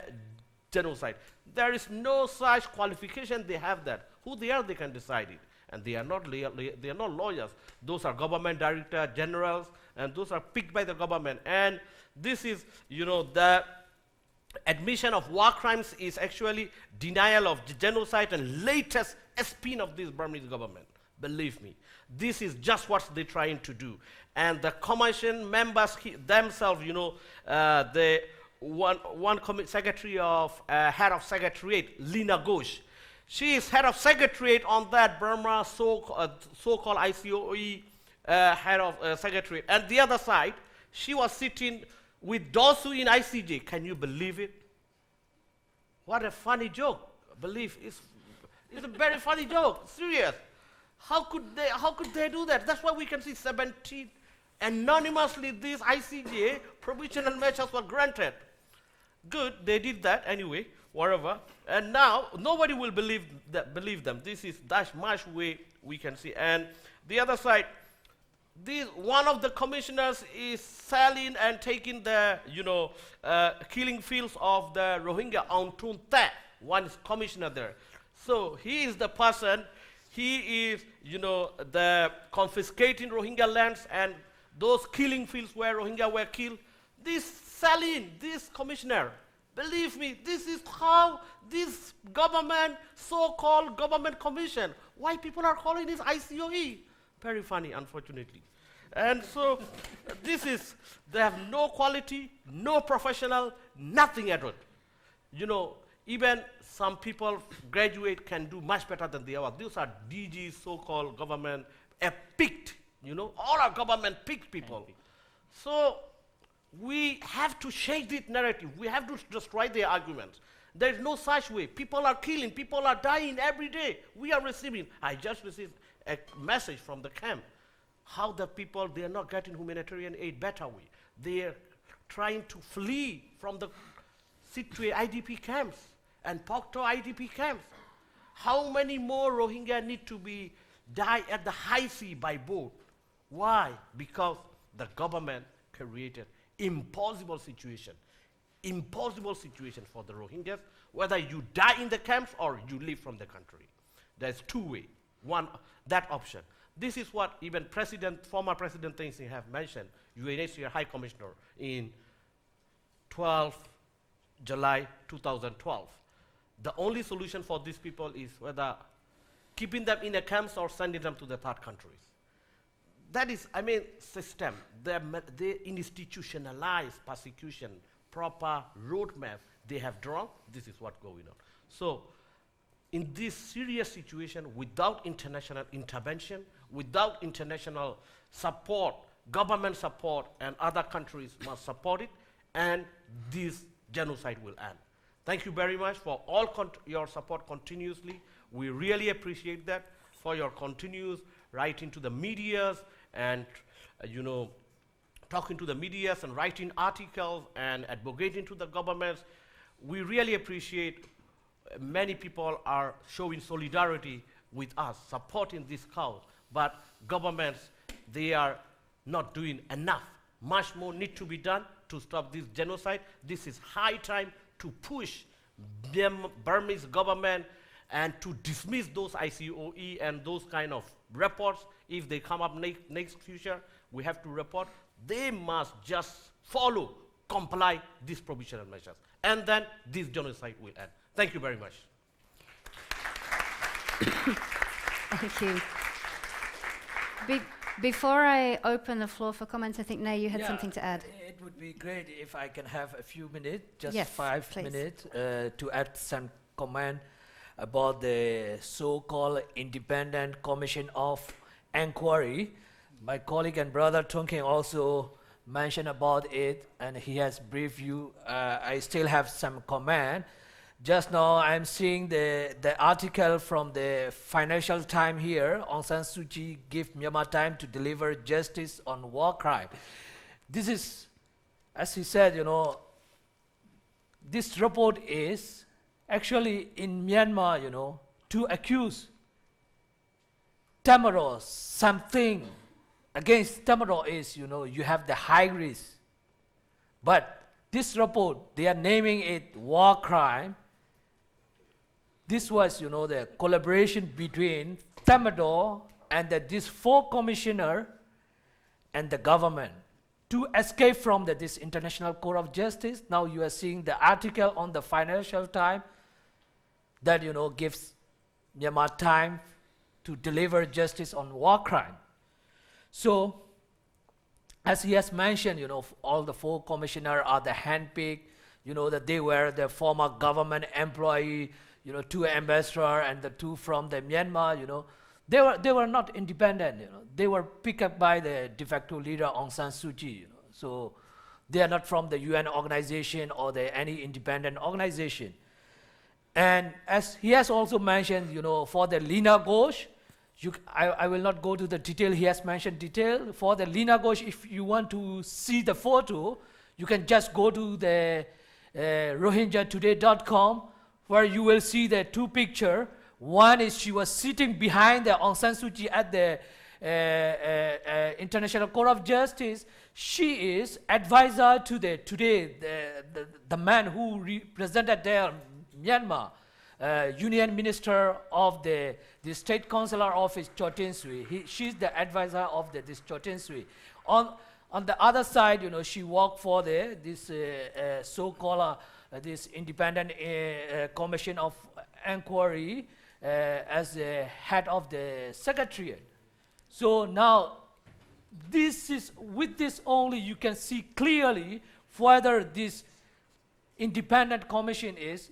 genocide. There is no such qualification. They have that. Who they are, they can decide it. And they are not lawyers. Those are government director generals, and those are picked by the government. And this is, the admission of war crimes is actually denial of genocide and latest spin of this Burmese government. Believe me, this is just what they're trying to do. And the commission members themselves, the secretary of head of secretariat, Lina Ghosh, she is head of secretariat on that Burma so-called ICOE head of secretariat. And the other side, she was sitting with Dosu in ICJ. Can you believe it? What a funny joke. Believe it's a very funny joke. Serious. How could they do that? That's why we can see 17 anonymously these ICJ provisional measures were granted. Good, they did that anyway, whatever. And now nobody will believe them. This is that much way we can see. And the other side, one of the commissioners is selling and taking the killing fields of the Rohingya Aung Tha. One is commissioner there. So he is the person. He is the confiscating Rohingya lands and those killing fields where Rohingya were killed. This Salim, this commissioner, believe me, this is how this government, so-called government commission, why people are calling this ICOE. Very funny, unfortunately. And so they have no quality, no professional, nothing at all. Even some people graduate can do much better than the others. These are DGs, so-called government, picked, all our government picked people. So we have to change this narrative. We have to destroy their arguments. There is no such way. People are killing, people are dying every day. We are receiving. I just received a message from the camp. How the people, they are not getting humanitarian aid better way. They are trying to flee from the Sittwe IDP camps and Pokto IDP camps. How many more Rohingya need to be die at the high sea by boat? Why? Because the government created impossible situation for the Rohingyas, whether you die in the camps or you leave from the country. There's two ways. One, that option. This is what even former President Thein Sein have mentioned, UNHCR High Commissioner in 12 July 2012. The only solution for these people is whether keeping them in the camps or sending them to the third countries. That is, system. They institutionalized persecution, proper roadmap they have drawn. This is what's going on. So, in this serious situation, without international intervention, without international support, government support, and other countries must support it, and this genocide will end. Thank you very much for all your support continuously. We really appreciate that, for your continuous writing to the medias and, talking to the medias and writing articles and advocating to the governments. We really appreciate many people are showing solidarity with us, supporting this cause. But governments, they are not doing enough. Much more need to be done to stop this genocide. This is high time to push the Burmese government and to dismiss those ICOE and those kind of reports. If they come up next future, we have to report. They must just follow, comply these provisional measures. And then this genocide will end. Thank you very much. Thank you. Before I open the floor for comments, I think, Nay, you had Yeah, something to add. It would be great if I can have a few minutes, just Yes, 5 please. minutes, to add some comment about the so-called Independent Commission of Inquiry. My colleague and brother Tonking also mentioned about it, and he has briefed you. I still have some comment. Just now, I'm seeing the article from the Financial Times here. Aung San Suu Kyi give Myanmar time to deliver justice on war crime. This is, as he said, this report is actually in Myanmar, to accuse Tamaro something against Tamaro is, you have the high risk. But this report, they are naming it war crime. This was, the collaboration between Tamado and this 4 commissioner and the government to escape from this International Court of Justice. Now you are seeing the article on the Financial Times that, gives Myanmar time to deliver justice on war crime. So, as he has mentioned, all the 4 commissioners are the handpicked, that they were the former government employee, 2 ambassadors and the 2 from the Myanmar, they were not independent, they were picked up by the de facto leader Aung San Suu Kyi, so they are not from the UN organization or any independent organization. And as he has also mentioned, for the Lina Ghosh, I will not go to the detail, he has mentioned detail. For the Lina Ghosh, if you want to see the photo, you can just go to the rohingyatoday.com, where you will see the 2 pictures. One is she was sitting behind the Aung San Suu Kyi at the International Court of Justice. She is advisor to the man who represented there Myanmar, Union Minister of the State Consular Office, Cho Tin Sui. She's the advisor of this Cho Tin Sui. On the other side, she worked for this so-called this Independent Commission of Inquiry as the head of the Secretariat. So now, with this only, you can see clearly whether this independent commission is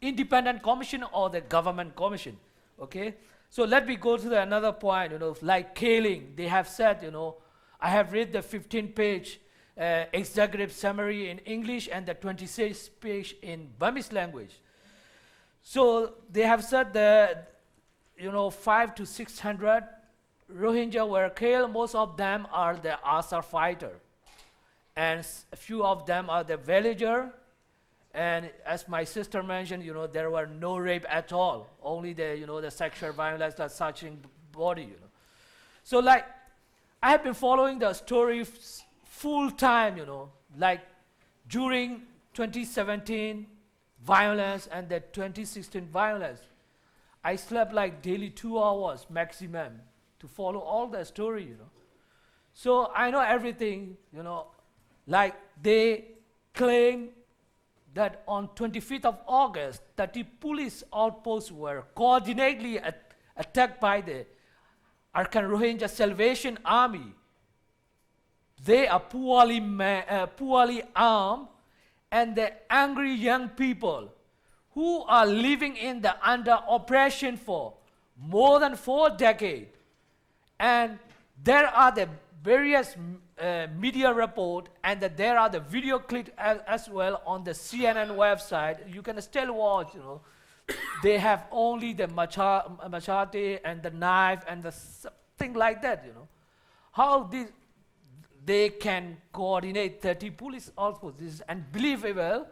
independent commission or the government commission. Okay? So let me go to another point, like killing. They have said, I have read the 15-page executive summary in English and the 26-page in Burmese language. So they have said that 500 to 600 Rohingya were killed. Most of them are the ASAR fighter, and a few of them are the villager. And as my sister mentioned, there were no rape at all. Only the sexual violence, the searching body. So like, I have been following the story full time, like during 2017 violence and the 2016 violence. I slept like daily 2 hours maximum to follow all the story, So I know everything, like they claim that on 25th of August, 30 police outposts were coordinately attacked by the Arkhan Rohingya Salvation Army. They are poorly armed, and the angry young people who are living under oppression for more than 4 decades. And there are the various media report, and that there are the video clips as well on the CNN website. You can still watch, they have only the machete and the knife and the something like that, How they can coordinate 30 police outposts. This is unbelievable.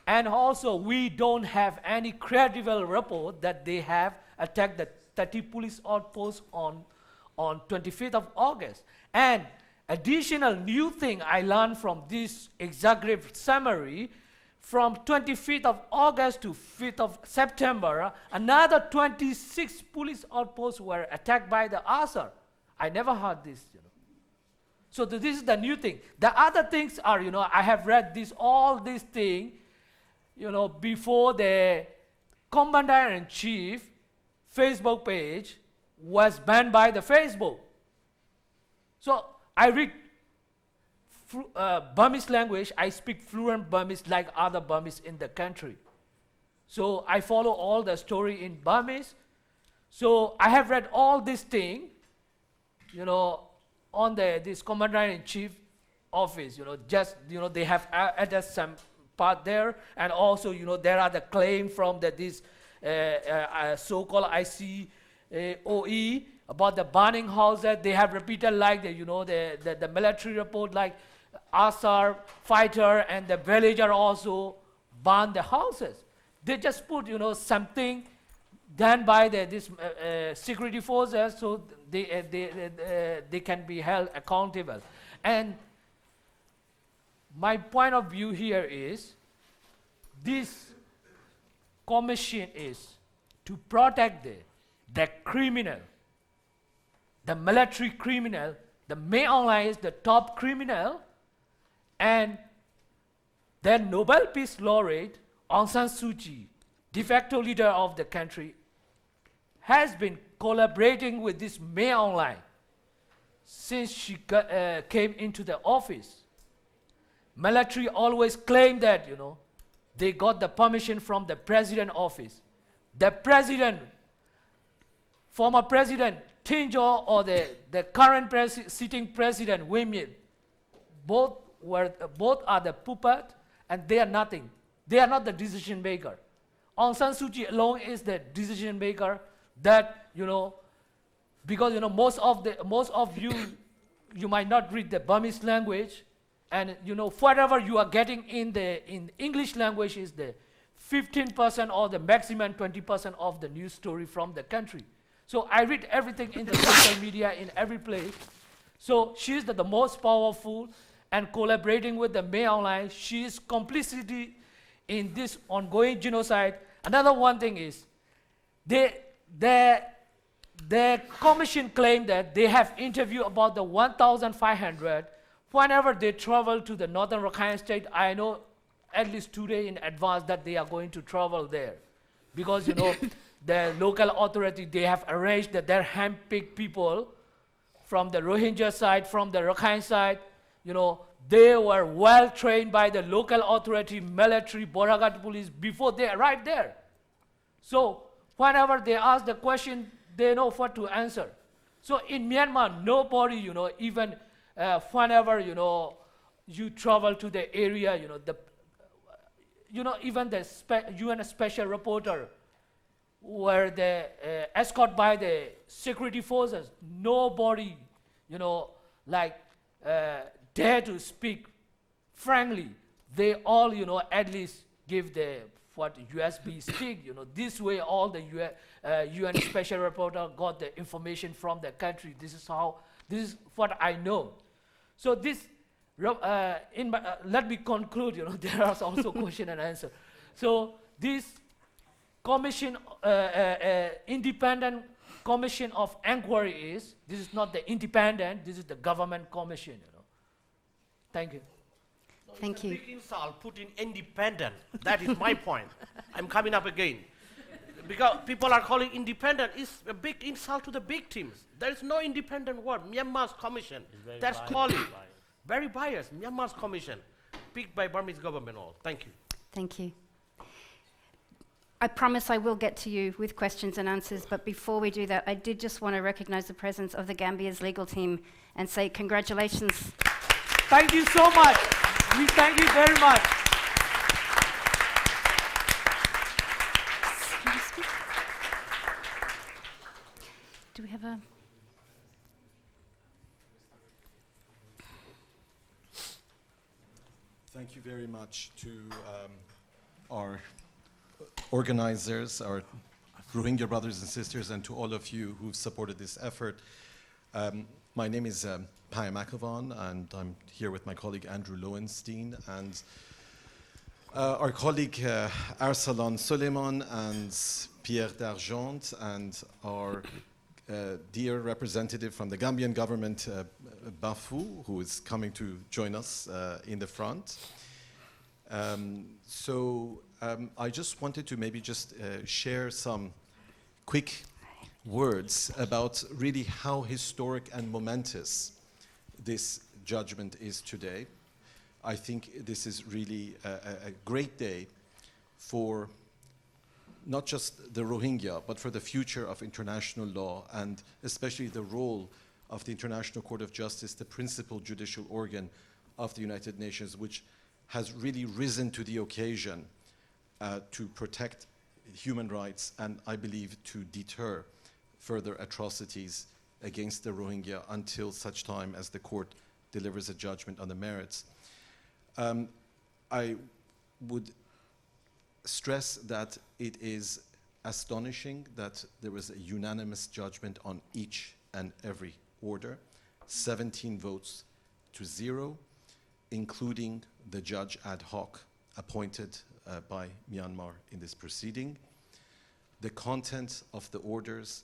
And also, we don't have any credible report that they have attacked the 30 police outposts on 25th of August. And additional new thing I learned from this executive summary, from 25th of August to 5th of September, another 26 police outposts were attacked by the ASAR. I never heard this, So this is the new thing. The other things are, I have read all these things, before the Commander-in-Chief Facebook page was banned by the Facebook. So I read Burmese language. I speak fluent Burmese like other Burmese in the country. So I follow all the story in Burmese. So I have read all this thing, on this Commander-in-Chief office, they have added some part there, and also, there are the claim from this so-called ICOE about the burning houses. They have repeated like the military report, like Asar fighter and the villager also burn the houses. They just put, something done by this security forces, so they can be held accountable. And my point of view here is, this commission is to protect the criminal, the military criminal. The May Online is the top criminal, and then Nobel Peace Laureate Aung San Suu Kyi, de facto leader of the country, has been collaborating with this May Online since she came into the office. Military always claim that, they got the permission from the president office. The president, former president Tinjo, or the current sitting president Wimit, both are the puppet, and they are nothing. They are not the decision maker. Aung San Suu Kyi alone is the decision maker. That because most of you might not read the Burmese language, and whatever you are getting in English language is the 15% or the maximum 20% of the news story from the country. So I read everything in the social media in every place. So she is the most powerful, and collaborating with the May Online, she is complicity in this ongoing genocide. Another one thing is, the commission claimed that they have interviewed about the 1,500. Whenever they travel to the northern Rakhine State, I know at least 2 days in advance that they are going to travel there. Because, the local authority, they have arranged that their hand-picked people from the Rohingya side, from the Rakhine side, they were well trained by the local authority, military, Boragat police before they arrived there. So whenever they ask the question, they know what to answer. So in Myanmar, nobody, even whenever, you travel to the area, even the UN special reporter were escorted by the security forces. Nobody, dare to speak frankly. They all, at least give the USB stick. This way all the UN special reporter got the information from the country. This is what I know. So this, let me conclude. There are also question and answer. So this commission, independent commission of inquiry this is not the independent. This is the government commission. Thank you. Thank you. Big insult put in independent. That is my point. I'm coming up again. Because people are calling independent is a big insult to the victims. There is no independent word. Myanmar's commission. That's calling. Very biased. Myanmar's commission. Picked by Burmese government all. Thank you. Thank you. I promise I will get to you with questions and answers, but before we do that, I did just want to recognize the presence of the Gambia's legal team and say congratulations. Thank you so much. We thank you very much. Do we have a... Thank you very much to our organizers, our Rohingya brothers and sisters, and to all of you who've supported this effort. My name is Paya Makavan, and I'm here with my colleague Andrew Lowenstein, and our colleague Arsalan Suleiman and Pierre D'Argent, and our dear representative from the Gambian government, Bafu, who is coming to join us in the front. I just wanted to maybe just share some quick words about really how historic and momentous this judgment is today. I think this is really a great day for not just the Rohingya, but for the future of international law, and especially the role of the International Court of Justice, the principal judicial organ of the United Nations, which has really risen to the occasion to protect human rights and, I believe, to deter further atrocities against the Rohingya until such time as the court delivers a judgment on the merits. I would stress that it is astonishing that there was a unanimous judgment on each and every order, 17 votes to 0, including the judge ad hoc appointed by Myanmar in this proceeding. The content of the orders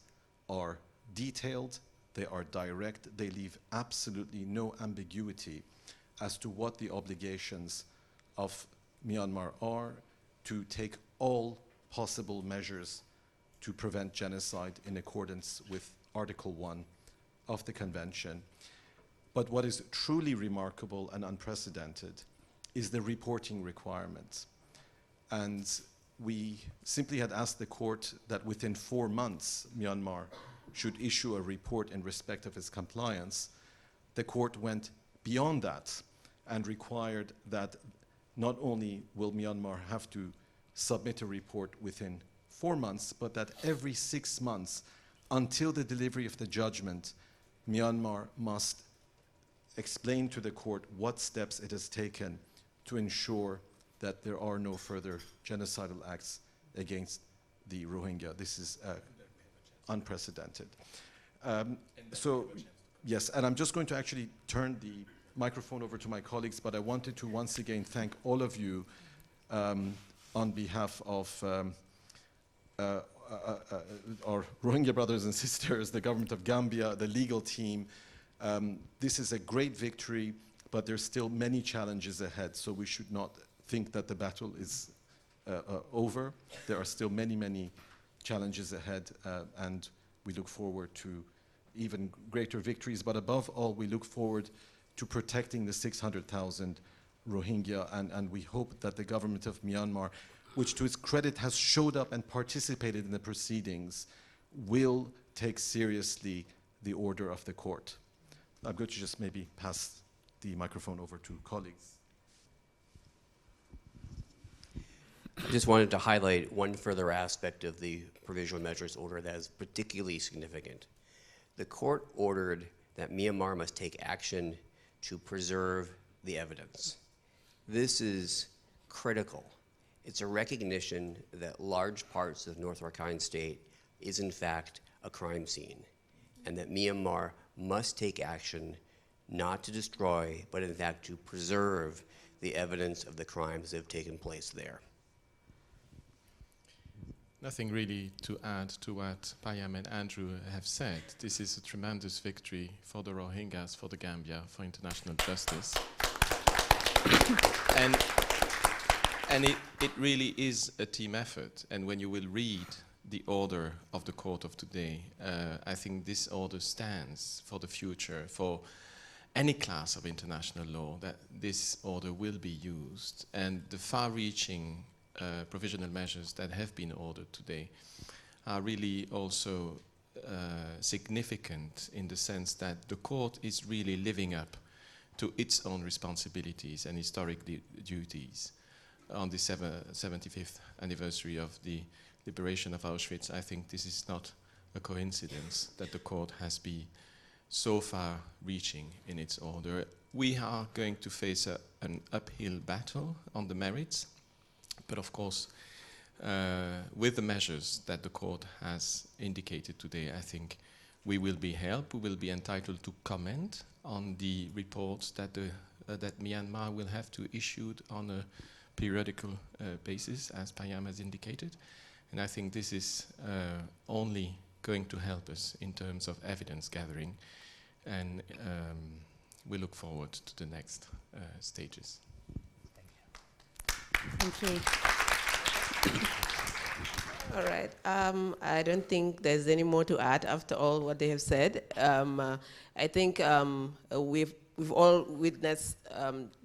are detailed, they are direct, they leave absolutely no ambiguity as to what the obligations of Myanmar are to take all possible measures to prevent genocide in accordance with Article 1 of the Convention. But what is truly remarkable and unprecedented is the reporting requirement. And we simply had asked the court that within 4 months, Myanmar should issue a report in respect of its compliance. The court went beyond that and required that not only will Myanmar have to submit a report within 4 months, but that every 6 months, until the delivery of the judgment, Myanmar must explain to the court what steps it has taken to ensure that there are no further genocidal acts against the Rohingya. This is unprecedented. Yes, and I'm just going to actually turn the microphone over to my colleagues, but I wanted to once again thank all of you on behalf of our Rohingya brothers and sisters, the government of Gambia, the legal team. This is a great victory, but there's still many challenges ahead, so we should not think that the battle is over. There are still many, many challenges ahead, and we look forward to even greater victories, but above all, we look forward to protecting the 600,000 Rohingya, and we hope that the government of Myanmar, which to its credit has showed up and participated in the proceedings, will take seriously the order of the court. I'm going to just maybe pass the microphone over to colleagues. I just wanted to highlight one further aspect of the provisional measures order that is particularly significant. The court ordered that Myanmar must take action to preserve the evidence. This is critical. It's a recognition that large parts of North Rakhine State is in fact a crime scene, and that Myanmar must take action not to destroy, but in fact to preserve the evidence of the crimes that have taken place there. Nothing really to add to what Payam and Andrew have said. This is a tremendous victory for the Rohingyas, for the Gambia, for international justice. and it really is a team effort. And when you will read the order of the court of today, I think this order stands for the future, for any class of international law, that this order will be used. And the far-reaching provisional measures that have been ordered today are really also significant in the sense that the court is really living up to its own responsibilities and historic duties. On the 75th anniversary of the liberation of Auschwitz, I think this is not a coincidence that the court has been so far-reaching in its order. We are going to face an uphill battle on the merits, but of course, with the measures that the court has indicated today, I think we will be helped. We will be entitled to comment on the reports that that Myanmar will have to issue on a periodical basis, as Payam has indicated. And I think this is only going to help us in terms of evidence gathering. And we look forward to the next stages. Thank you. All right. I don't think there's any more to add after all what they have said. I think we've we've all witnessed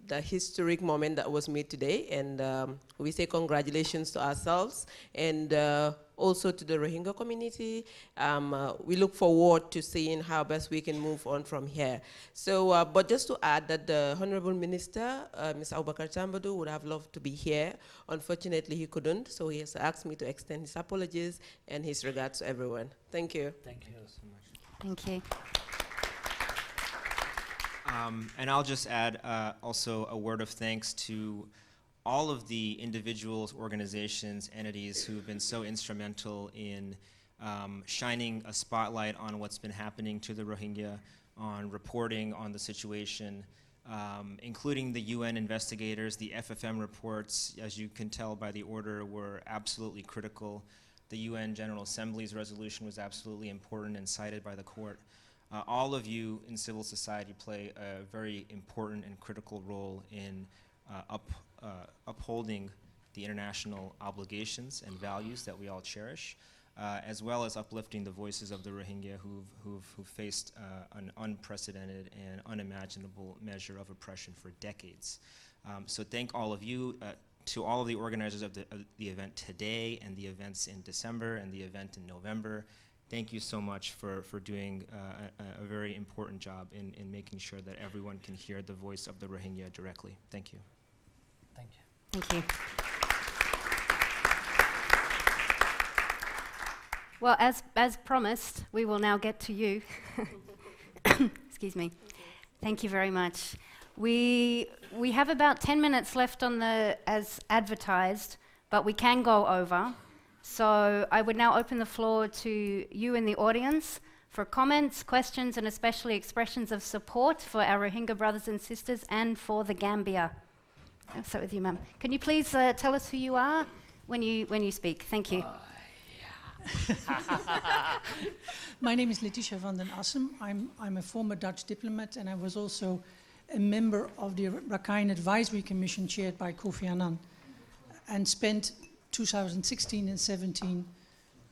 the historic moment that was made today, and we say congratulations to ourselves and also to the Rohingya community. We look forward to seeing how best we can move on from here. So, but just to add that the Honorable Minister, Mr. Abubakar Tambadou, would have loved to be here. Unfortunately, he couldn't, so he has asked me to extend his apologies and his regards to everyone. Thank you. Thank you so much. Thank you. And I'll just add also a word of thanks to all of the individuals, organizations, entities who've been so instrumental in shining a spotlight on what's been happening to the Rohingya, on reporting on the situation, including the UN investigators. The FFM reports, as you can tell by the order, were absolutely critical. The UN General Assembly's resolution was absolutely important and cited by the court. All of you in civil society play a very important and critical role in upholding the international obligations and values that we all cherish, as well as uplifting the voices of the Rohingya who've faced an unprecedented and unimaginable measure of oppression for decades. So thank all of you. To all of the organizers of the event today and the events in December and the event in November, thank you so much for doing a very important job in making sure that everyone can hear the voice of the Rohingya directly. Thank you. Thank you. Thank you. Well, as promised, we will now get to you. Excuse me. Thank you very much. We have about 10 minutes left on as advertised, but we can go over. So I would now open the floor to you in the audience for comments, questions, and especially expressions of support for our Rohingya brothers and sisters and for the Gambia. I'll start with you, ma'am. Can you please tell us who you are when you speak? Thank you. My name is Letitia van den Assem. I'm a former Dutch diplomat, and I was also a member of the Rakhine Advisory Commission chaired by Kofi Annan, and spent 2016 and 17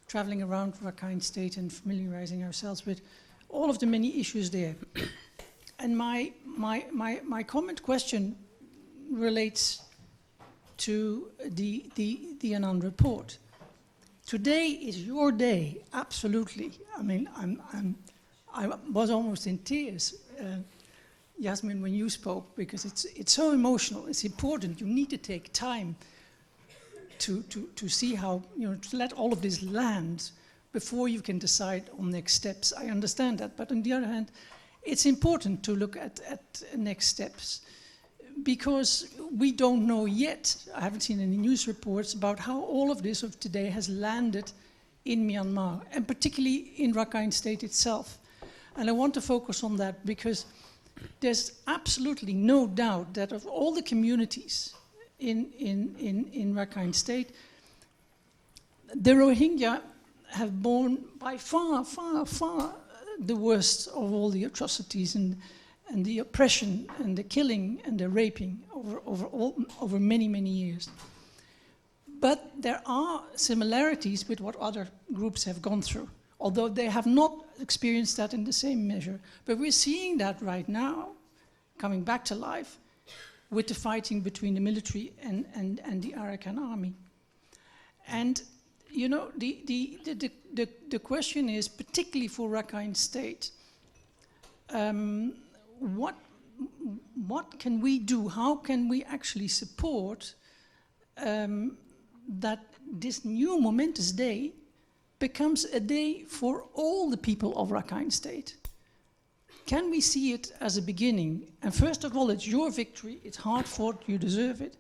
traveling around Rakhine State and familiarizing ourselves with all of the many issues there. And my question relates to the Annan report. Today is your day, absolutely. I mean, I was almost in tears, Yasmin, when you spoke, because it's so emotional. It's important. You need to take time to see how, to let all of this land before you can decide on next steps. I understand that, but on the other hand, it's important to look at next steps, because we don't know yet. I haven't seen any news reports about how all of this of today has landed in Myanmar, and particularly in Rakhine State itself. And I want to focus on that because there's absolutely no doubt that of all the communities in Rakhine State, the Rohingya have borne by far the worst of all the atrocities and the oppression and the killing and the raping over many years. But there are similarities with what other groups have gone through, although they have not experienced that in the same measure. But we're seeing that right now, coming back to life, with the fighting between the military and the Arakan army. And the question is, particularly for Rakhine State, what can we do? How can we actually support that this new momentous day becomes a day for all the people of Rakhine State? Can we see it as a beginning? And first of all, it's your victory. It's hard fought. You deserve it.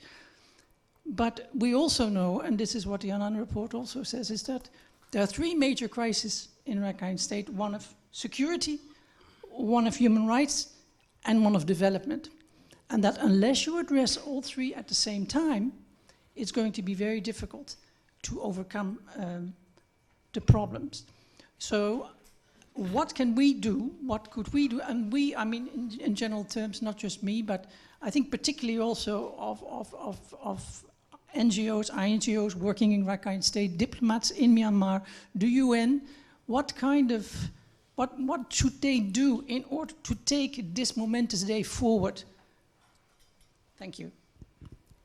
But we also know, and this is what the Annan report also says, is that there are three major crises in Rakhine State: one of security, one of human rights, and one of development. And that unless you address all three at the same time, it's going to be very difficult to overcome the problems. So what can we do? What could we do? And we, I mean, in general terms, not just me, but I think particularly also of NGOs, INGOs working in Rakhine State, diplomats in Myanmar, the UN, what kind of what should they do in order to take this momentous day forward? Thank you.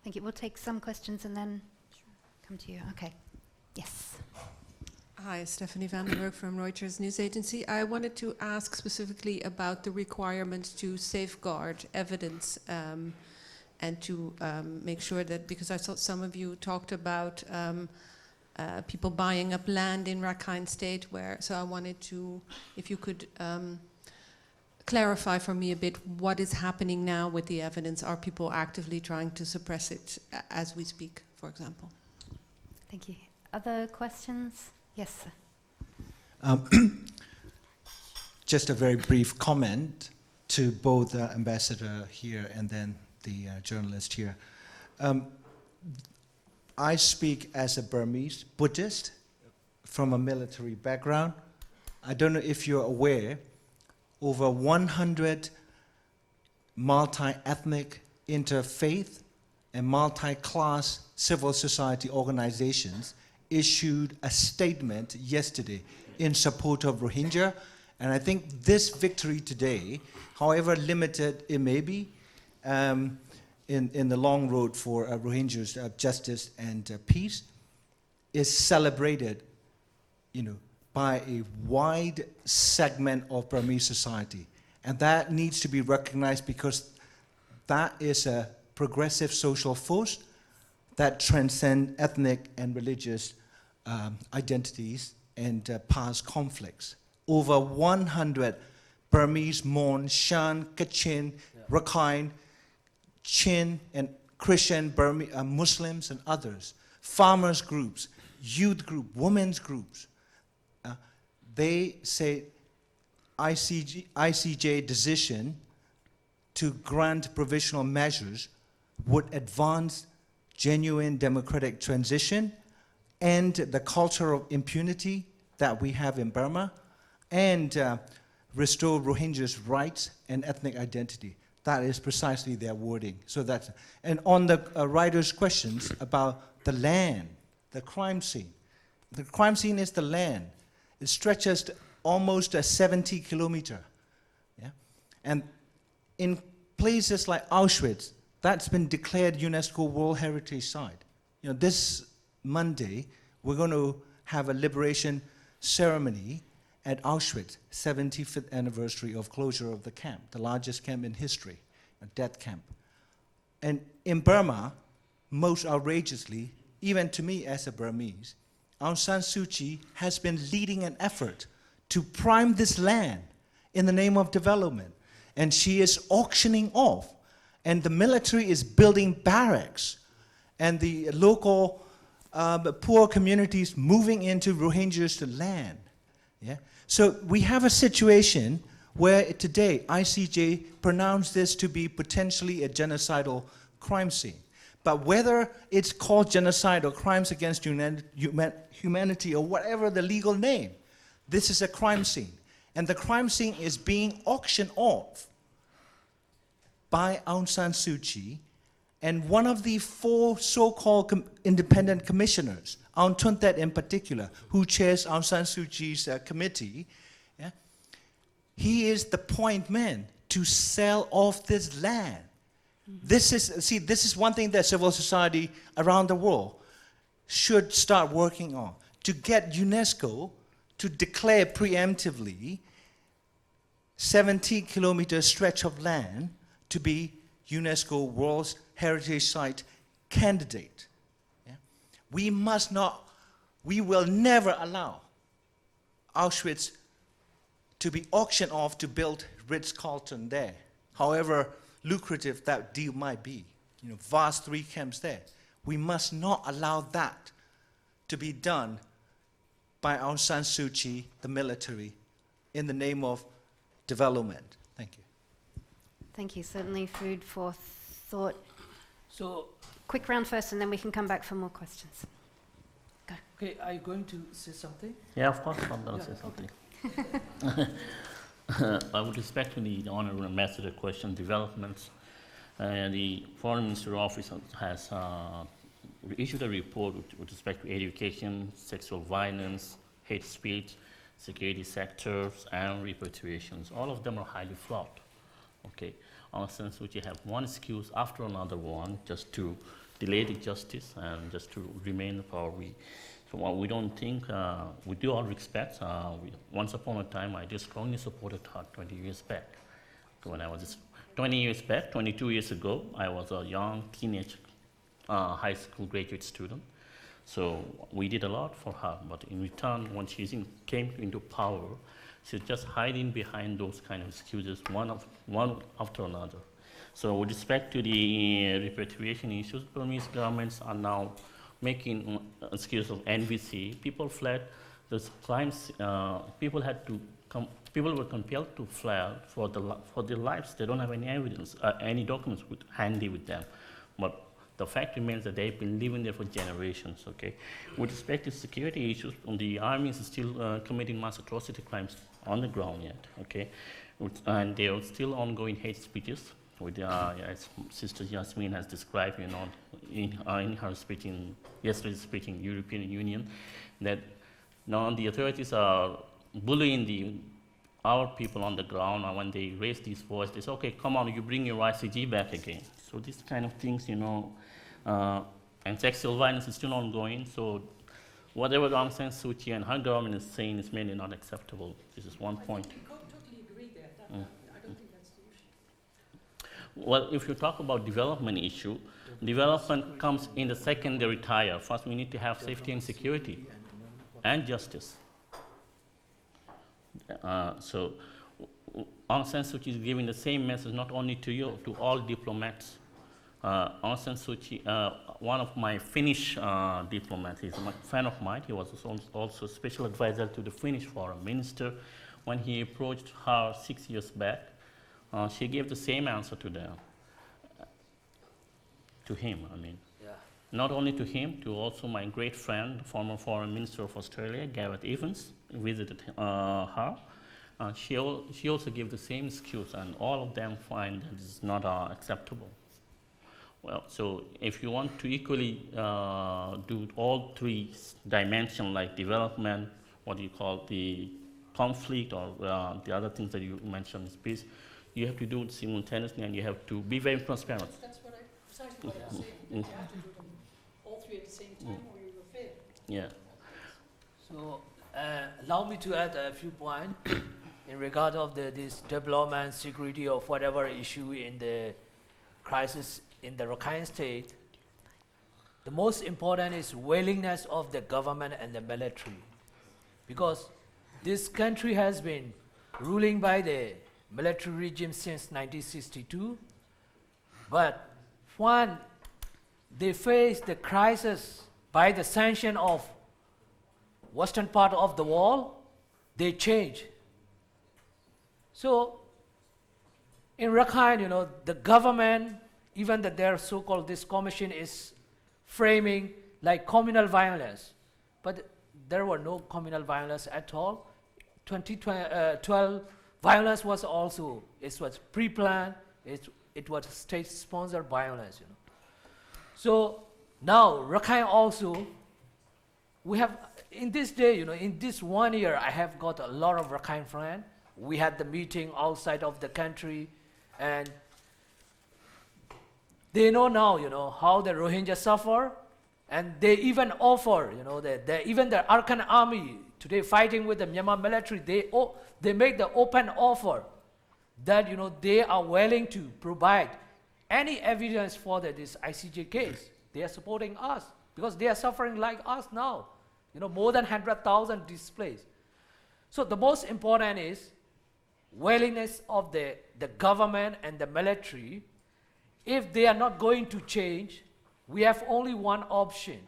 Thank you. We'll take some questions and then come to you. Okay. Yes. Hi, Stephanie van den Berg from Reuters News Agency. I wanted to ask specifically about the requirement to safeguard evidence and to make sure that, because I saw some of you talked about people buying up land in Rakhine State, so I wanted to, if you could clarify for me a bit what is happening now with the evidence. Are people actively trying to suppress it as we speak, for example? Thank you. Other questions? Yes, sir. Just a very brief comment to both the ambassador here and then the journalist here. I speak as a Burmese Buddhist from a military background. I don't know if you're aware, over 100 multi-ethnic, interfaith, and multi-class civil society organizations issued a statement yesterday in support of Rohingya. And I think this victory today, however limited it may be, in the long road for Rohingyas' justice and peace, is celebrated, by a wide segment of Burmese society. And that needs to be recognized because that is a progressive social force that transcends ethnic and religious identities and past conflicts. Over 100 Burmese, Mon, Shan, Kachin, Rakhine, Chin, and Christian Muslims and others, farmers groups, youth group, women's groups, they say ICJ decision to grant provisional measures would advance genuine democratic transition and the culture of impunity that we have in Burma, and restore Rohingyas' rights and ethnic identity. That is precisely their wording. So that's, and on the writer's questions about the land, the crime scene. The crime scene is the land. It stretches to almost a 70 kilometer. Yeah? And in places like Auschwitz, that's been declared UNESCO World Heritage Site. This Monday, we're going to have a liberation ceremony at Auschwitz, 75th anniversary of closure of the camp, the largest camp in history, a death camp. And in Burma, most outrageously, even to me as a Burmese, Aung San Suu Kyi has been leading an effort to prime this land in the name of development. And she is auctioning off, and the military is building barracks, and the local poor communities moving into Rohingyas' land. Yeah? So we have a situation where today ICJ pronounced this to be potentially a genocidal crime scene. But whether it's called genocide or crimes against humanity or whatever the legal name, this is a crime scene. And the crime scene is being auctioned off by Aung San Suu Kyi and one of the 4 so-called independent commissioners, Aung Tun Tet in particular, who chairs Aung San Suu Kyi's committee. Yeah? He is the point man to sell off this land. This is one thing that civil society around the world should start working on, to get UNESCO to declare preemptively 70-kilometer stretch of land to be UNESCO World Heritage Site candidate. Yeah? We will never allow Auschwitz to be auctioned off to build Ritz-Carlton there, however lucrative that deal might be. Vast 3 camps there. We must not allow that to be done by Aung San Suu Kyi, the military, in the name of development. Thank you. Thank you. Certainly food for thought. So, quick round first, and then we can come back for more questions. Go. Okay, are you going to say something? Yeah, of course, I'm going to say something. With respect to the Honorable Ambassador question, developments, the Foreign Minister Office has issued a report with respect to education, sexual violence, hate speech, security sectors, and repatriations. All of them are highly flawed. Okay, in a sense which you have one excuse after another one just to delay the justice and just to remain in power. So we don't think, with due all respect, once upon a time I just strongly supported her 20 years back. When I was just 20 years back, 22 years ago, I was a young teenage high school graduate student. So we did a lot for her, but in return, when she came into power, she's just hiding behind those kind of excuses, one after another. So with respect to the repatriation issues, Burmese governments are now making excuse of NVC. People fled. Those crimes. People were compelled to flee for their lives. They don't have any evidence, any documents handy with them. But the fact remains that they've been living there for generations. Okay. With respect to security issues, the army is still committing mass atrocity crimes on the ground yet. Okay, and there are still ongoing hate speeches. With as Sister Yasmin has described, in her speech yesterday's speech in European Union, that now the authorities are bullying our people on the ground, and when they raise these voices, they say, okay, come on, you bring your ICJ back again. So these kind of things, and sexual violence is still ongoing. So whatever Aung San Suu Kyi and her government is saying is mainly not acceptable. This is one point. Totally agree there. I don't think that's the issue. Well, if you talk about development issue, development comes in the secondary tier. First, we need to have safety and security and justice. So Aung San Suu Kyi is giving the same message not only to you, to all diplomats. Aung San Suu Kyi, one of my Finnish diplomats, he's a friend of mine. He was also special advisor to the Finnish foreign minister. When he approached her 6 years back, she gave the same answer to him. I mean, not only to him, to also my great friend, former foreign minister of Australia, Gareth Evans, visited her. She also gave the same excuse, and all of them find that it's not acceptable. Well, so if you want to equally do all three dimensions, like development, what you call the conflict, or the other things that you mentioned is peace, you have to do it simultaneously, and you have to be very transparent. That's precisely what I'm saying. That you have to do them all three at the same time, or you will fail. Yeah. So allow me to add a few points in regard of this development, security, of whatever issue in the crisis in the Rakhine State. The most important is willingness of the government and the military, because this country has been ruling by the military regime since 1962, but when they face the crisis by the sanction of western part of the world, they change. So in Rakhine, the government, even that their so-called this commission is framing like communal violence, but there were no communal violence at all. 2012 violence was also, it was pre-planned, it was state-sponsored violence. So now Rakhine also, we have, in this day, in this 1 year, I have got a lot of Rakhine friends. We had the meeting outside of the country, and they know now, how the Rohingya suffer, and they even offer, even the Arakan army today fighting with the Myanmar military, they make the open offer that, they are willing to provide any evidence for this ICJ case. They are supporting us because they are suffering like us now. More than 100,000 displaced. So the most important is willingness of the government and the military. If they are not going to change, we have only one option.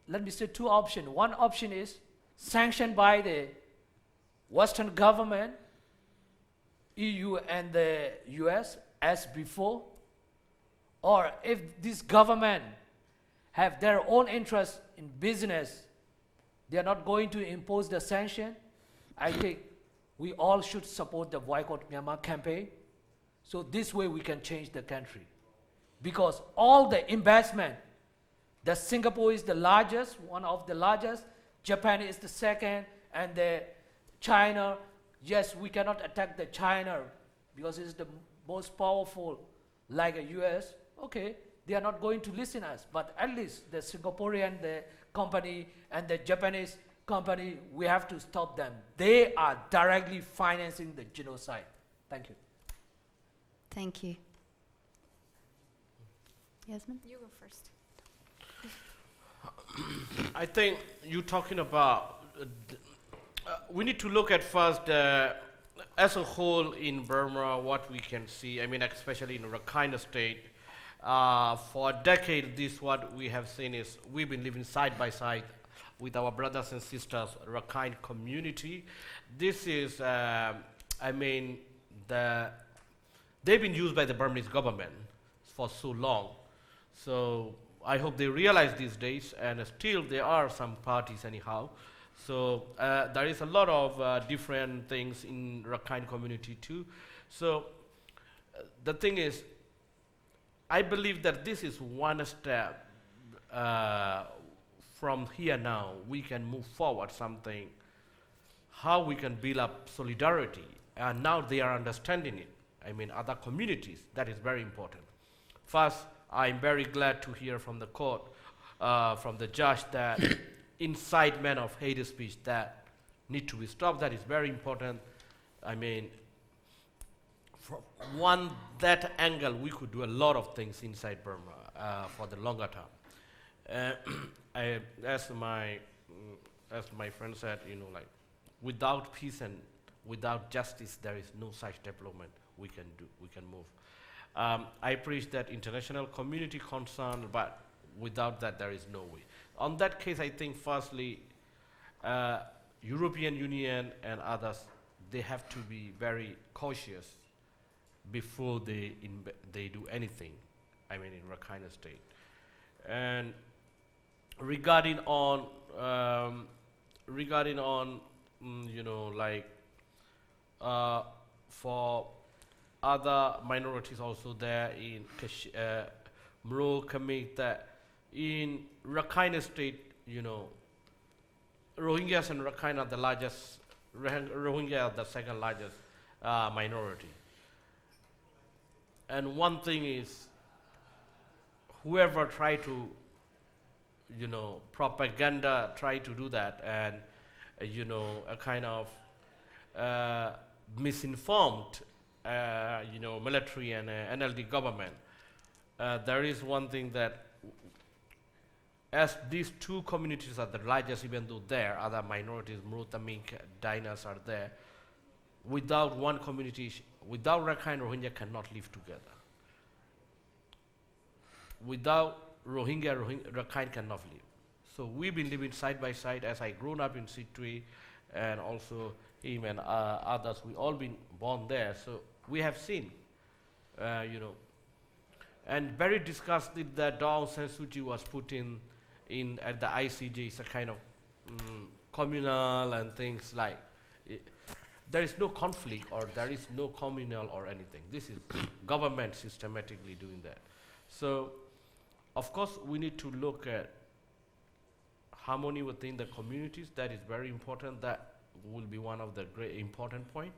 Let me say two options. One option is sanctioned by the Western government, EU and the US as before. Or if this government have their own interest in business, they are not going to impose the sanction, I think we all should support the Boycott Myanmar campaign. So this way we can change the country. Because all the investment, that Singapore is the largest, one of the largest, Japan is the second, and the China, yes, we cannot attack the China because it's the most powerful, like a US. Okay, they are not going to listen us, but at least the Singaporean the company and the Japanese company, we have to stop them. They are directly financing the genocide. Thank you. Thank you. Yasmin? You go first. I think you're talking about, we need to look at first, as a whole in Burma, what we can see, I mean, especially in Rakhine State. For a decade, this what we have seen is we've been living side by side with our brothers and sisters, Rakhine community. This is, I mean, they've been used by the Burmese government for so long. So I hope they realize these days, and still there are some parties anyhow. So there is a lot of different things in Rakhine community too. So the thing is, I believe that this is one step from here now. We can move forward something, how we can build up solidarity, and now they are understanding it. I mean, other communities, that is very important. First, I'm very glad to hear from the court, from the judge, that incitement of hate speech that need to be stopped. That is very important. I mean, from that angle, we could do a lot of things inside Burma for the longer term. As my friend said, you know, like, without peace and without justice, there is no such development we can move. I appreciate that international community concern, but without that, there is no way. On that case, I think firstly, European Union and others, they have to be very cautious before they do anything, I mean, in Rakhine State. And regarding on, you know, like, for other minorities also there in Mro, Khmer, that in Rakhine State, you know, Rohingyas and Rakhine are the largest, Rohingya are the second largest minority. And one thing is, whoever try to, you know, propaganda, try to do that, and, you know, a kind of misinformed, you know, military and NLD government. There is one thing that, as these two communities are the largest, even though there are other minorities, Mrutamik, Dinas are there, without one community, without Rakhine, Rohingya cannot live together. Without Rohingya, Rakhine cannot live. So we've been living side by side. As I grown up in Sitwe, and also him and others, we all been born there. So we have seen, you know, and very disgusted that Aung San Suu Kyi was put in at the ICJ. It's a kind of communal and things like. There is no conflict, or there is no communal or anything. This is government systematically doing that. So, of course, we need to look at harmony within the communities. That is very important. That will be one of the great important point.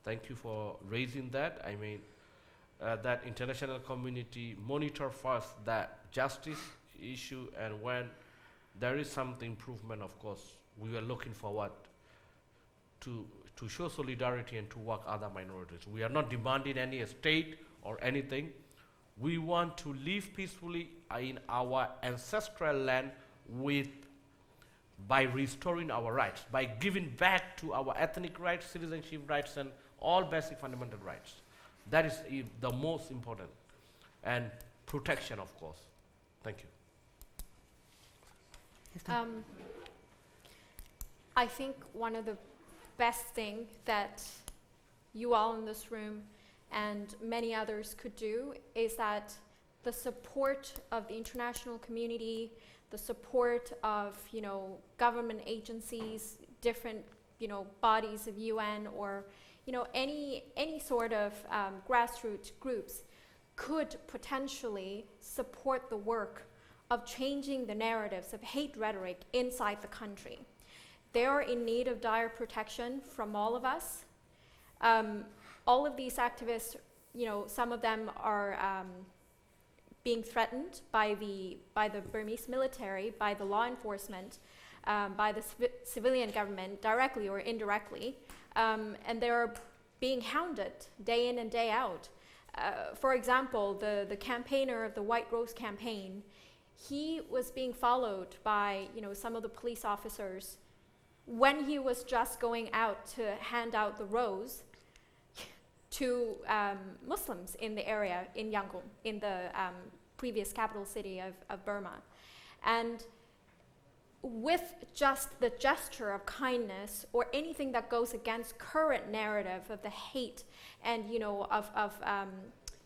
Thank you for raising that. I mean, that international community monitor first that justice issue, and when there is some improvement, of course, we are looking forward to show solidarity and to work other minorities. We are not demanding any state or anything. We want to live peacefully in our ancestral land by restoring our rights, by giving back to our ethnic rights, citizenship rights, and all basic fundamental rights. That is the most important. And protection, of course. Thank you. I think one of the best thing that you all in this room and many others could do is that the support of the international community, the support of, you know, government agencies, different, you know, bodies of UN, or, you know, any sort of grassroots groups could potentially support the work of changing the narratives of hate rhetoric inside the country. They are in need of dire protection from all of us. All of these activists, some of them are being threatened by the Burmese military, by the law enforcement, by the civilian government, directly or indirectly, and they're being hounded day in and day out. For example, the campaigner of the White Rose campaign, he was being followed by some of the police officers when he was just going out to hand out the rose to Muslims in the area, in Yangon, in the previous capital city of Burma. And with just the gesture of kindness or anything that goes against current narrative of the hate and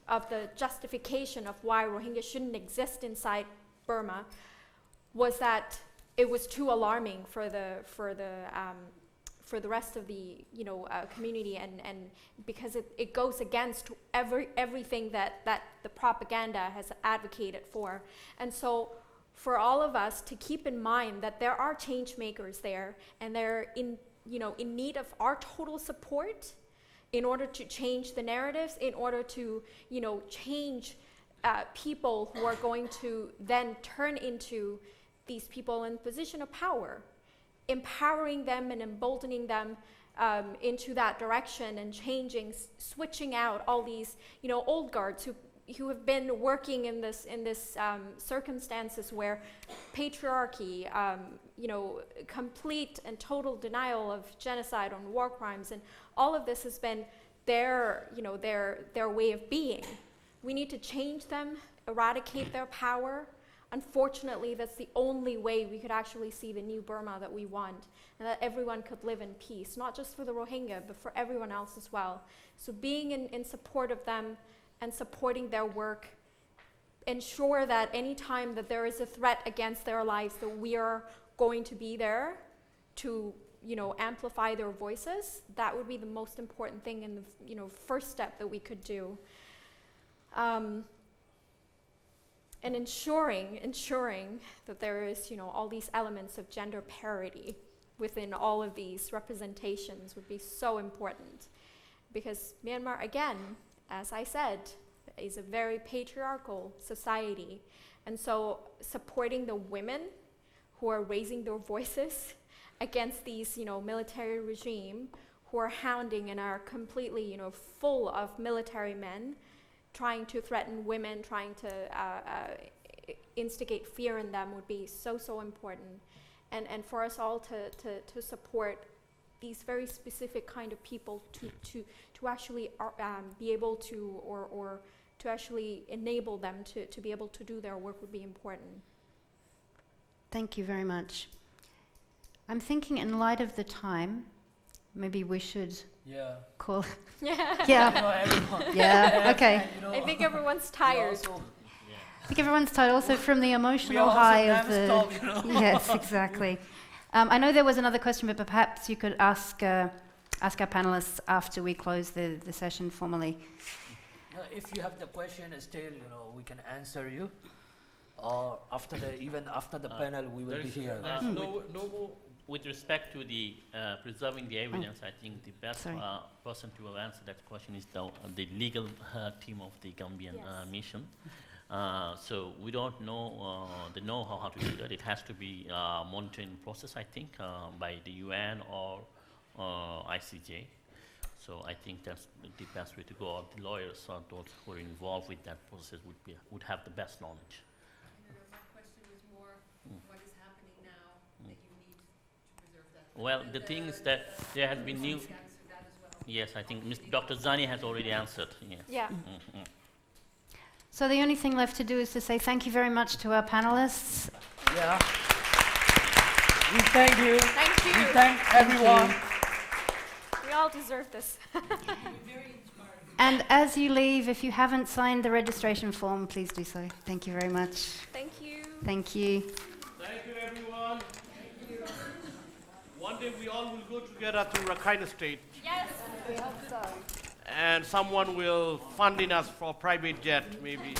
of the justification of why Rohingya shouldn't exist inside Burma, was that it was too alarming for the rest of the community, and because it goes against everything that the propaganda has advocated for. And so for all of us to keep in mind that there are change makers there, and they're in need of our total support in order to change the narratives, in order to change people who are going to then turn into these people in position of power, empowering them and emboldening them into that direction, and switching out all these old guards who have been working in this circumstances where patriarchy, complete and total denial of genocide and war crimes, and all of this has been their way of being. We need to change them, eradicate their power. Unfortunately, that's the only way we could actually see the new Burma that we want, and that everyone could live in peace, not just for the Rohingya, but for everyone else as well. So being in support of them and supporting their work, ensure that any time that there is a threat against their lives, that we are going to be there to amplify their voices. That would be the most important thing, and the first step that we could do. And ensuring that there is, all these elements of gender parity within all of these representations would be so important. Because Myanmar, again, as I said, is a very patriarchal society. And so supporting the women who are raising their voices against these, military regime, who are hounding and are completely, full of military men, trying to threaten women, trying to instigate fear in them, would be so important. And for us all to support these very specific kind of people to actually be able to, or to actually enable them to be able to do their work, would be important. Thank you very much. I'm thinking, in light of the time, maybe we should call. Yeah. Okay. I think everyone's tired. I think everyone's tired also from the emotional high of the. Yes, exactly. I know there was another question, but perhaps you could ask our panelists after we close the session formally. If you have the question still, we can answer you. Or even after the panel, we will be here. With respect to the preserving the evidence, I think the best person to answer that question is the legal team of the Gambian mission. So we don't know the know-how how to do that. It has to be a monitoring process, I think, by the UN or ICJ. So I think that's the best way to go. Or the lawyers or those who are involved with that process would have the best knowledge. My question was more, what is happening now that you need to preserve that? Well, the thing is that there has been new. Yes, I think Dr. Zani has already answered. Yes. Yeah. Mm-hmm. So the only thing left to do is to say thank you very much to our panelists. Yeah. We thank you. Thank you. We thank everyone. We all deserve this. And as you leave, if you haven't signed the registration form, please do so. Thank you very much. Thank you. Thank you. Thank you, everyone. Thank you. One day we all will go together to Rakhine State. Yes, we hope so. And someone will fund in us for private jet, maybe.